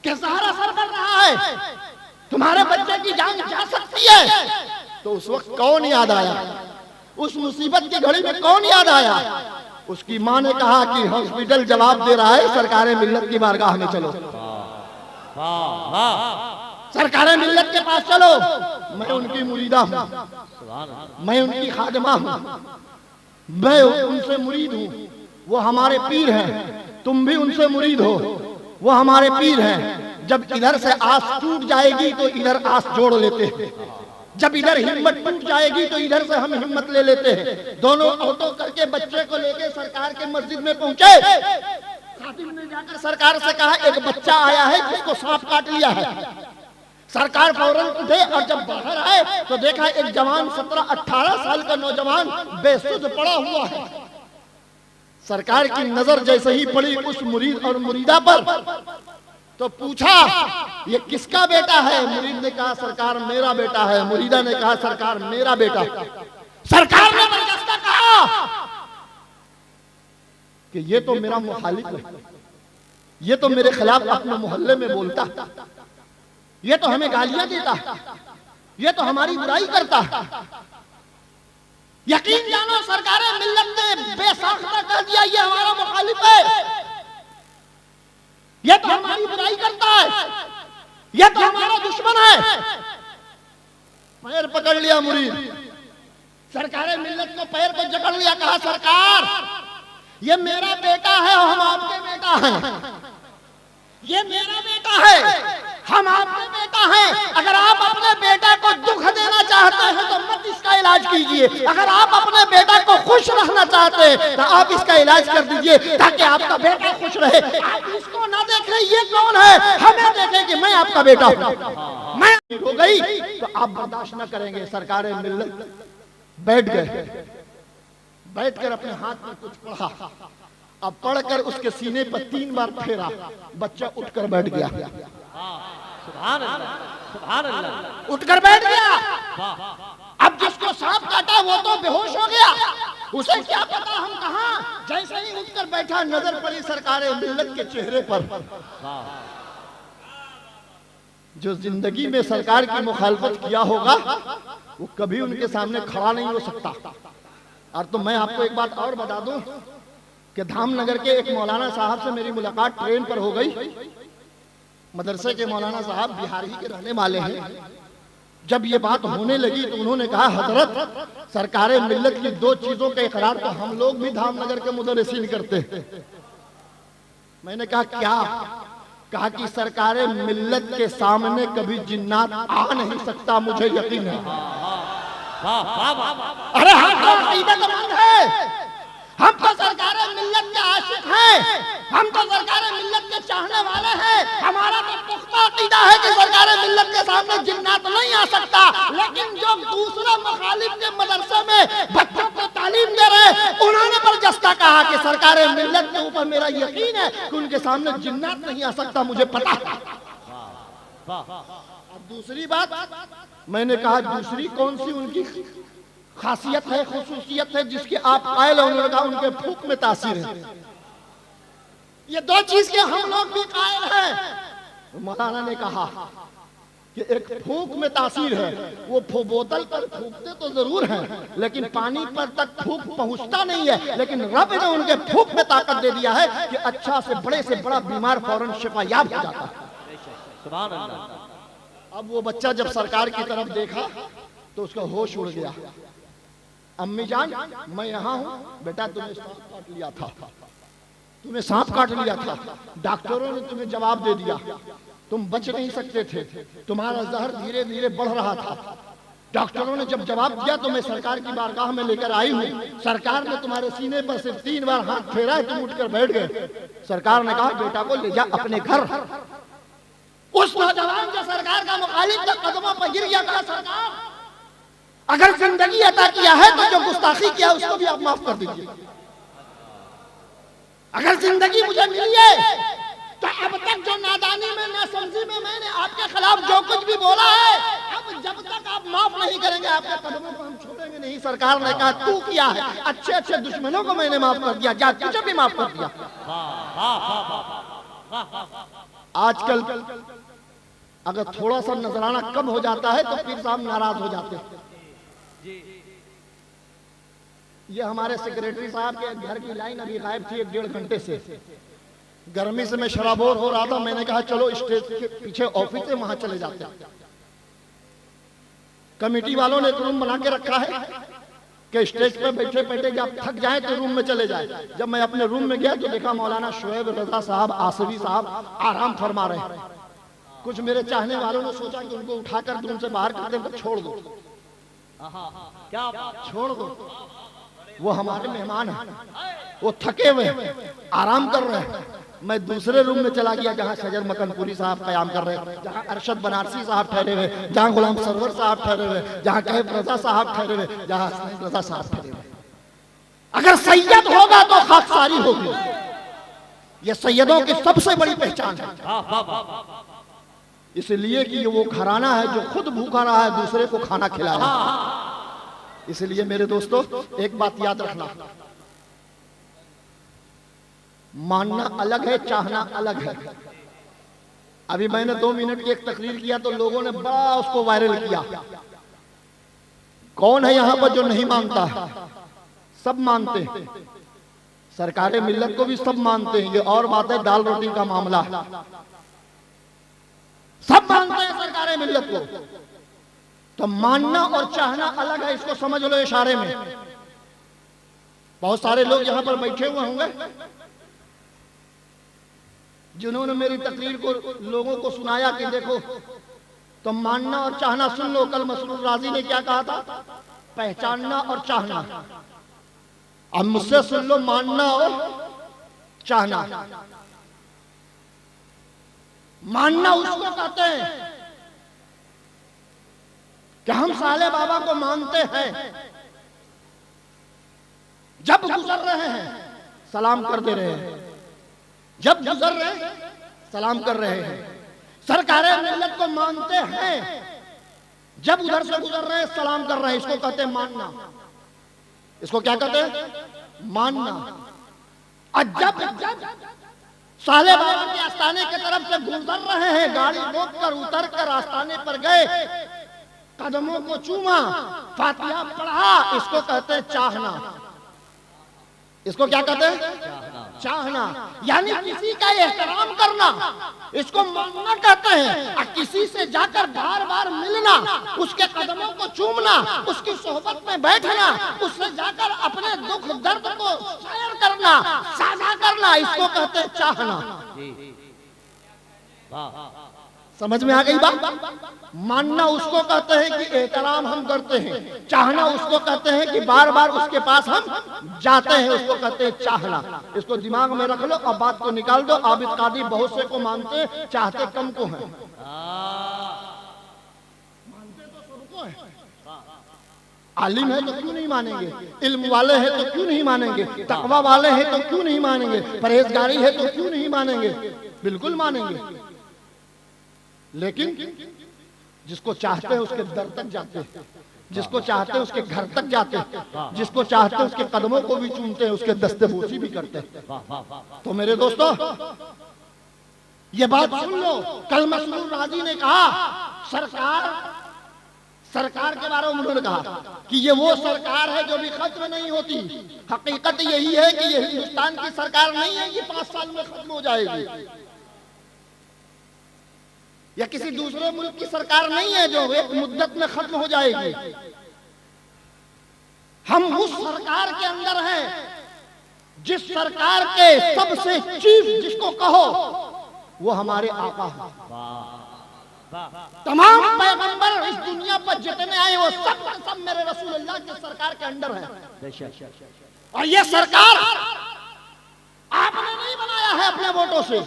کہ زہر اثر کر رہا ہے، تمہارے بچے کی جان جا سکتی ہے، تو اس وقت کون یاد آیا؟ اس مصیبت کی گھڑی میں کون یاد آیا؟ اس کی ماں نے کہا کہ ہاسپٹل جواب دے رہا ہے، سرکار ملت کی بارگاہ میں چلو، سرکار ملت کے پاس چلو، میں ان کی مریدہ ہوں، میں ان کی خادمہ ہوں، میں ان سے مرید ہوں، وہ ہمارے پیر ہیں، تم بھی ان سے مرید ہو، وہ ہمارے پیر ہیں۔ جب ادھر سے آس ٹوٹ جائے گی تو ادھر آس جوڑ لیتے ہیں، جب ادھر ہمت ٹوٹ جائے گی تو ادھر سے ہم ہمت لے لیتے ہیں۔ دونوں آٹو کر کے بچے کو لے کے سرکار کے مسجد میں پہنچے، خادم نے جا کر سرکار سے کہا ایک بچہ آیا ہے جس کو سانپ کاٹ لیا ہے۔ سرکار فوراً اٹھے اور جب باہر آئے تو دیکھا ایک جوان 17-18 سال کا نوجوان بے سدھ پڑا ہوا ہے۔ سرکار کی نظر جیسے ہی پڑی اس مرید اور مریدہ پر تو پوچھا یہ کس کا بیٹا ہے؟ مرید نے کہا سرکار میرا بیٹا ہے، مریدہ نے کہا سرکار میرا بیٹا۔ سرکار نے برجستہ کہا کہ یہ تو میرا مخالف ہے، یہ تو میرے خلاف اپنے محلے میں بولتا ہے، یہ تو ہمیں گالیاں دیتا ہے، یہ تو ہماری برائی کرتا ہے۔ یقین جانو سرکار ملت نے بے ساختہ کہہ دیا یہ ہمارا مخالف ہے، یہ تو ہماری برائی کرتا ہے، یہ تو ہمارا دشمن ہے۔ پیر پکڑ لیا مرید، سرکار ملت کو پیر کو جکڑ لیا، کہا سرکار یہ میرا بیٹا ہے، ہم آپ کے بیٹا ہیں، یہ میرا بیٹا ہے، ہم آپ کے بیٹا ہیں۔ اگر آپ اپنے بیٹا کو دکھ دینا چاہتے ہیں تو مت اس کا علاج کیجئے، اگر آپ اپنے بیٹا کو خوش رکھنا چاہتے ہیں تو آپ اس کا علاج کر دیجئے تاکہ آپ کا بیٹا خوش رہے۔ آپ اس کو نہ دیکھیں یہ کون ہے، ہمیں دیکھیں کہ میں آپ کا بیٹا ہوں۔ میں ہو گئی تو آپ برداشت نہ کریں گے۔ سرکار ملت بیٹھ گئے، بیٹھ کر اپنے ہاتھ میں کچھ پڑھا، اب پڑھ کر اس کے سینے پر 3 بار پھیرا، بچہ اٹھ کر بیٹھ گیا، سبحان اللہ، سبحان اللہ، اٹھ کر بیٹھ گیا۔ اب جس کو سانپ کاٹا وہ تو بے ہوش ہو گیا، اسے کیا پتا ہم کہاں۔ جیسے ہی اٹھ کر بیٹھا نظر پڑی سرکار ملت کے چہرے پر، جو زندگی میں سرکار کی مخالفت کیا ہوگا وہ کبھی ان کے سامنے کھڑا نہیں ہو سکتا۔ اور تو میں آپ کو ایک بات اور بتا دوں کہ دھام نگر کے ایک مولانا صاحب سے میری ملاقات ٹرین پر ہو گئی۔ مدرسے کے مولانا صاحب بہاری کے رہنے والے ہیں۔ جب یہ بات ہونے لگی تو انہوں نے کہا حضرت سرکار ملت کی 2 چیزوں کا اقرار تو ہم لوگ بھی دھام نگر کے مدرسین کرتے ہیں۔ میں نے کہا کیا؟ کہا کہ سرکار ملت کے سامنے کبھی جنات آ نہیں سکتا، مجھے یقین ہے۔ ارے ہم تو عقیدت مند ہیں، ہم تو سرکار ملت کے عاشق ہیں، ہم تو سرکار ملت کے چاہنے والے ہیں، ہمارا تو پختہ عقیدہ ہے کہ سرکار ملت کے سامنے جنات نہیں آ سکتا۔ لیکن جو دوسرے مخالف کے مدرسے میں بچوں کو تعلیم دے رہے ہیں، انہوں نے برجستہ کہا کہ سرکار ملت کے اوپر میرا یقین ہے کہ ان کے سامنے جنات نہیں آ سکتا، مجھے پتا ہے۔ اب دوسری بات میں نے کہا، دوسری کون سی ان کی خاصیت ہے، خصوصیت ہے جس کے آپ قائل ہیں؟ انہوں نے کہا ان کے پھونک میں تاثیر ہے۔ یہ دو چیز کے ہم لوگ بھی قائل ہیں۔ مولانا نے کہا کہ ایک پھونک میں تاثیر ہے، وہ بوتل پر پھونکتے تو ضرور ہیں لیکن پانی پر تک پھونک پہنچتا نہیں ہے، لیکن رب نے ان کے پھونک میں طاقت دے دیا ہے کہ اچھا سے بڑا بیمار فوراً شفا یاب ہو جاتا ہے۔ سبحان اللہ۔ اب وہ بچہ جب سرکار کی طرف دیکھا تو اس کا ہوش اڑ گیا۔ امی جان میں یہاں ہوں، بیٹا تمہیں سانپ کاٹ لیا تھا، تمہیں سانپ کاٹ لیا تھا، ڈاکٹروں نے تمہیں جواب دے دیا، تم بچ نہیں سکتے تھے، تمہارا زہر دھیرے دھیرے بڑھ رہا تھا، ڈاکٹروں نے جب جواب دیا تو میں سرکار کی بارگاہ میں لے کر آئی ہوں، سرکار نے تمہارے سینے پر صرف 3 بار ہاتھ پھیرا ہے، تم اٹھ کر بیٹھ گئے۔ سرکار نے کہا بیٹا کو لے جا اپنے گھر۔ اس نوجوان جو سرکار کا مخالف تھا قدموں پر گر گیا، کہا سرکار اگر زندگی عطا کیا ہے تو جو گستاخی کیا اس کو بھی آپ معاف کر دیجئے، اگر زندگی مجھے ملی ہے تو اب تک جو نادانی میں ناسمجھی میں میں نے آپ کے خلاف جو کچھ بھی بولا ہے، اب جب تک آپ معاف نہیں کریں گے آپ کے قدموں کو ہم چھوڑیں گے نہیں۔ سرکار نے کہا تو کیا ہے، اچھے اچھے دشمنوں کو میں نے معاف کر دیا، جا تجھے بھی معاف کر دیا۔ آج کل اگر تھوڑا سا نذرانہ کم ہو جاتا ہے تو پیر صاحب ناراض ہو جاتے ہیں۔ یہ ہمارے سیکریٹری صاحب کے گھر کی لائن ابھی غائب تھی 1-1.5 گھنٹے سے، گرمی سے میں شرابور ہو رہا تھا، میں نے کہا چلو اسٹیج کے پیچھے آفس ہے وہاں چلے جاتے ہیں۔ کمیٹی والوں نے ایک روم بنا کے رکھا ہے کہ اسٹیج پہ بیٹھے بیٹھے جب تھک جائیں تو روم میں چلے جائیں۔ جب میں اپنے روم میں گیا تو دیکھا مولانا شعیب رضا صاحب آصفی صاحب آرام فرما رہے ہیں۔ کچھ میرے چاہنے والوں نے سوچا کہ ان کو اٹھا کر روم سے باہر کر دیں، چھوڑ دو، چھوڑ دو، وہ ہمارے مہمان ہیں، وہ تھکے ہوئے ہیں، آرام کر رہے ہیں۔ میں دوسرے روم میں چلا گیا جہاں شجر مکن پوری صاحب قیام کر رہے ہیں، جہاں ارشد بنارسی صاحب ٹھہرے ہوئے، جہاں غلام سرور صاحب ٹھہرے ہوئے، جہاں کیف رضا صاحب ٹھہرے ہوئے، جہاں حسین رضا صاحب ٹھہرے ہوئے۔ اگر سید ہوگا تو خاکساری ہوگی، یہ سیدوں کی سب سے بڑی پہچان ہے، اس لیے کہ یہ وہ گھرانہ ہے جو خود بھوکا رہا ہے دوسرے کو کھانا کھلا رہا ہے۔ اس لیے میرے دوستو ایک بات یاد رکھنا، ماننا الگ ہے، چاہنا الگ ہے۔ ابھی میں نے 2 منٹ کی ایک تقریر کیا تو لوگوں نے بڑا اس کو وائرل کیا۔ کون ہے یہاں پر جو نہیں مانتا؟ سب مانتے ہیں، سرکار ملت کو بھی سب مانتے ہیں، یہ اور بات ہے دال روٹی کا معاملہ ہے، سب مانتے ہیں سرکار ملت کو۔ تو ماننا اور چاہنا الگ ہے، اس کو سمجھ لو اشارے میں۔ بہت سارے لوگ یہاں پر بیٹھے ہوئے ہوں گے جنہوں نے میری تقریر کو لوگوں کو سنایا کہ دیکھو تو ماننا اور چاہنا سن لو، کل مسرور راضی نے کیا کہا تھا؟ پہچاننا اور چاہنا۔ اب مجھ سے سن لو ماننا اور چاہنا۔ ماننا اس کو کہتے ہیں کہ ہم صالح بابا کو مانتے ہیں، جب گزر رہے ہیں سلام کر دے رہے ہیں، جب گزر رہے ہیں سلام کر رہے ہیں۔ سرکار ملت کو مانتے ہیں، جب ادھر سے گزر رہے ہیں سلام کر رہے ہیں، اس کو کہتے ہیں ماننا۔ اس کو کیا کہتے ہیں؟ ماننا۔ جب صالح بابا کے آستانے کی طرف سے گزر رہے ہیں، گاڑی روک کر اتر کر آستانے پر گئے، قدموں کو چوما، فاتحہ پڑھا، اس کو کہتے ہیں چاہنا۔ اس کو کیا کہتے ہیں؟ چاہنا، یعنی کسی کا احترام کرنا، اس کو ماننا کہتے ہیں۔ کسی سے جا کر بار بار ملنا، اس کے قدموں کو چومنا، اس کی صحبت میں بیٹھنا، اس سے جا کر اپنے دکھ درد کو شیئر کرنا، ساجھا کرنا، اس کو کہتے ہیں چاہنا۔ سمجھ میں آ گئی بات؟ ماننا اس کو کہتے ہیں کہ احترام ہم کرتے ہیں، چاہنا اس کو کہتے ہیں کہ بار بار اس کے پاس ہم جاتے ہیں، اس کو کہتے ہیں چاہنا۔ اس کو دماغ میں رکھ لو اور بات کو نکال دو۔ عابد قادری بہت سے کو مانتے ہیں، چاہتے کم کو ہیں۔ مانتے تو سب کو ہیں۔ عالم ہے تو کیوں نہیں مانیں گے؟ علم والے ہیں تو کیوں نہیں مانیں گے؟ تقوی والے ہیں تو کیوں نہیں مانیں گے؟ پرہیزگاری ہے تو کیوں نہیں مانیں گے؟ بالکل مانیں گے، لیکن جس کو چاہتے ہیں اس کے در تک جاتے ہیں، جس کو چاہتے ہیں اس کے گھر تک جاتے ہیں، جس کو چاہتے ہیں اس کے قدموں کو بھی چومتے ہیں، اس کے دست بوسی بھی کرتے ہیں۔ تو میرے دوستو یہ بات سن لو، کل مسرور راضی نے کہا سرکار کے بارے میں انہوں نے کہا کہ یہ وہ سرکار ہے جو بھی ختم نہیں ہوتی۔ حقیقت یہی ہے کہ یہ ہندوستان کی سرکار نہیں ہے، یہ 5 سال میں ختم ہو جائے گی، یا کسی دوسرے ملک کی سرکار نہیں ہے جو ایک مدت میں ختم ہو جائے گی۔ ہم اس سرکار کے اندر ہیں جس سرکار کے سب سے چیف جس کو کہو وہ ہمارے آقا ہیں۔ تمام پیغمبر اس دنیا پر جتنے آئے وہ سب میرے رسول اللہ کے سرکار کے اندر ہیں، اور یہ سرکار آپ نے نہیں بنایا ہے اپنے ووٹوں سے،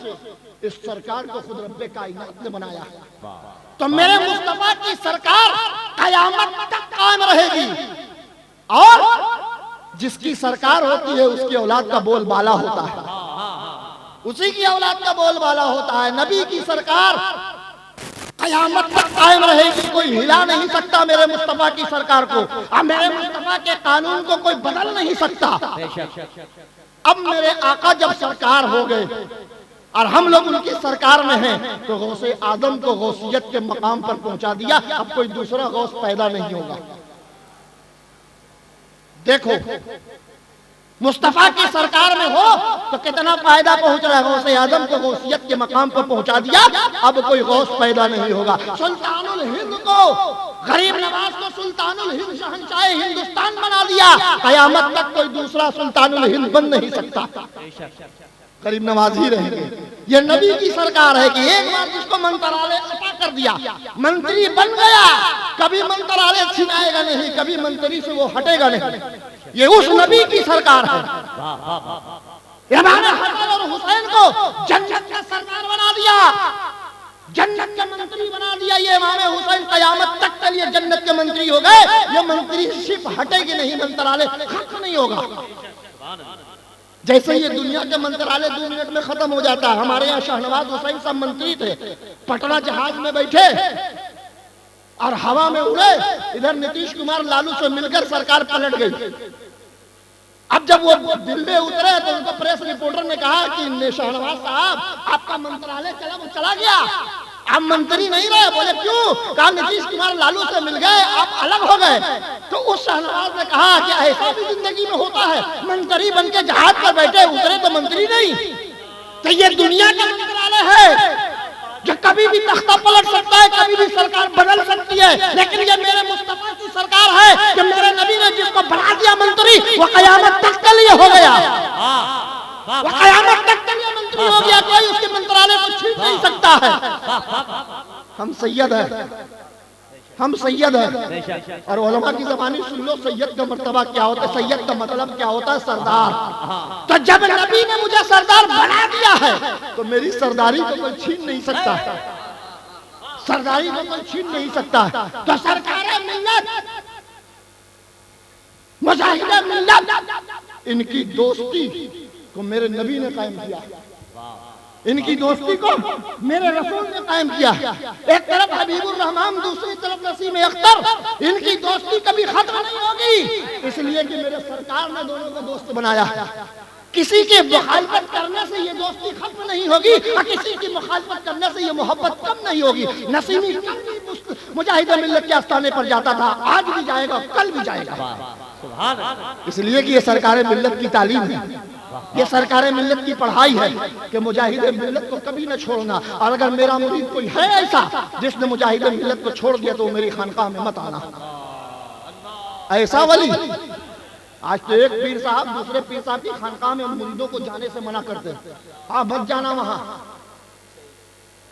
اس سرکار کو خود رب کائنات نے بنایا ہے۔ تو میرے مصطفیٰ کی سرکار قیامت تک قائم رہے گی، اور جس کی سرکار ہوتی ہے اس کی اولاد کا بول بالا ہوتا ہے، اسی کی اولاد کا بول بالا ہوتا ہے۔ نبی کی سرکار قیامت تک قائم رہے گی، کوئی ہلا نہیں سکتا میرے مصطفیٰ کی سرکار کو، اب میرے مصطفیٰ کے قانون کو کوئی بدل نہیں سکتا۔ اب میرے آقا جب سرکار ہو گئے اور ہم لوگ ان کی سرکار میں ہیں تو غوث آدم کو غوثیت کے مقام پر پہنچا دیا، اب کوئی دوسرا غوث پیدا نہیں ہوگا۔ دیکھو مصطفیٰ کی سرکار میں ہو تو کتنا فائدہ پہنچ رہا ہے، غوث آدم کو غوثیت کے مقام پر پہنچا دیا، اب کوئی غوث پیدا نہیں ہوگا۔ سلطان الہند کو، غریب نواز کو سلطان الہند شہنشاہ ہندوستان بنا دیا، قیامت تک کوئی دوسرا سلطان الہند بن نہیں سکتا، غریب نواز ہی رہیں گے۔ یہ نبی کی سرکار ہے کہ ایک بار جس کو منترالے عطا کر دیا، منتری بن گیا، کبھی منترالے چھنائے گا نہیں، کبھی منتری سے وہ ہٹے گا نہیں۔ یہ اس نبی کی سرکار ہے۔ امام حسن اور حسین کو جنت کا سرکار بنا دیا، جنت کے منتری بنا دیا۔ یہ امام حسین قیامت تک کے لیے جنت کے منتری ہو گئے، یہ منتری شپ ہٹے گی نہیں، منترالے ختم نہیں ہوگا۔ جیسے یہ دنیا کے منترالے 2 منٹ میں ختم ہو جاتا ہے۔ ہمارے یہاں شاہنواز حسین صاحب منتری تھے، پٹنہ جہاز میں بیٹھے اور ہوا میں اڑے، ادھر نتیش کمار لالو سے مل کر سرکار پلٹ گئی۔ اب جب وہ دلّی اترے تو ان کو پریس رپورٹر نے کہا کہ شاہنواز صاحب آپ کا منترالے چلا گیا، آپ منتری نہیں رہے۔ بولے کیوں؟ کہا نتیش کمار لالو سے مل گئے، آپ الگ ہو گئے۔ تو اس شاہنواز نے کہا کہ ایسا بھی زندگی میں ہوتا ہے، منتری بن کے جہاز پر بیٹھے اترے تو منتری نہیں۔ تو یہ دنیا کا منترالے ہے جو کبھی بھی تختہ پلٹ سکتا ہے، کبھی بھی سرکار بدل سکتی ہے، لیکن یہ میرے مصطفیٰ کی سرکار ہے کہ میرے نبی نے جس کو بنا دیا منتری، وہ قیامت تک کے لیے ہو گیا، وہ قیامت تک کے لیے منتری ہو گیا، کوئی اس کے منترالے کو چھین نہیں سکتا ہے۔ ہم سید ہیں، ہم سید ہیں، اور علماء کی زبانی سن لو، سید کا مرتبہ کیا ہوتا ہے، سید کا مطلب کیا ہوتا ہے؟ سردار۔ تو جب نبی نے مجھے سردار بنا دیا ہے تو میری سرداری کو کوئی چھین نہیں سکتا، سرداری کو کوئی چھین نہیں سکتا۔ تو سرکار ملت، مجاہد ملت، ان کی دوستی کو میرے نبی نے قائم کیا، ان کی دوستی کو میرے رسول نے قائم کیا۔ ایک طرف حبیب الرحمان، دوسری طرف نسیم اختر، ان کی دوستی کبھی ختم نہیں ہوگی، اس لیے کہ میرے سرکار نے دونوں کو دوست بنایا۔ کسی کی مخالفت کرنے سے یہ دوستی ختم نہیں ہوگی، اور کسی کی مخالفت کرنے سے یہ محبت کم نہیں ہوگی۔ نسیمی مجاہد ملت کے آستانے پر جاتا تھا، آج بھی جائے گا، کل بھی جائے گا، اس لیے کہ یہ سرکار ملت کی تعلیم ہے، یہ سرکار ملت کی پڑھائی ہے کہ مجاہد ملت کو کبھی نہ چھوڑنا۔ اور اگر میرا مرید کوئی ہے ایسا جس نے مجاہد ملت کو چھوڑ دیا تو میری خانقاہ میں مت آنا، ایسا ولی۔ آج تو ایک پیر صاحب دوسرے پیر صاحب کی خانقاہ میں مریدوں کو جانے سے منع کرتے ہیں، آپ مت جانا وہاں،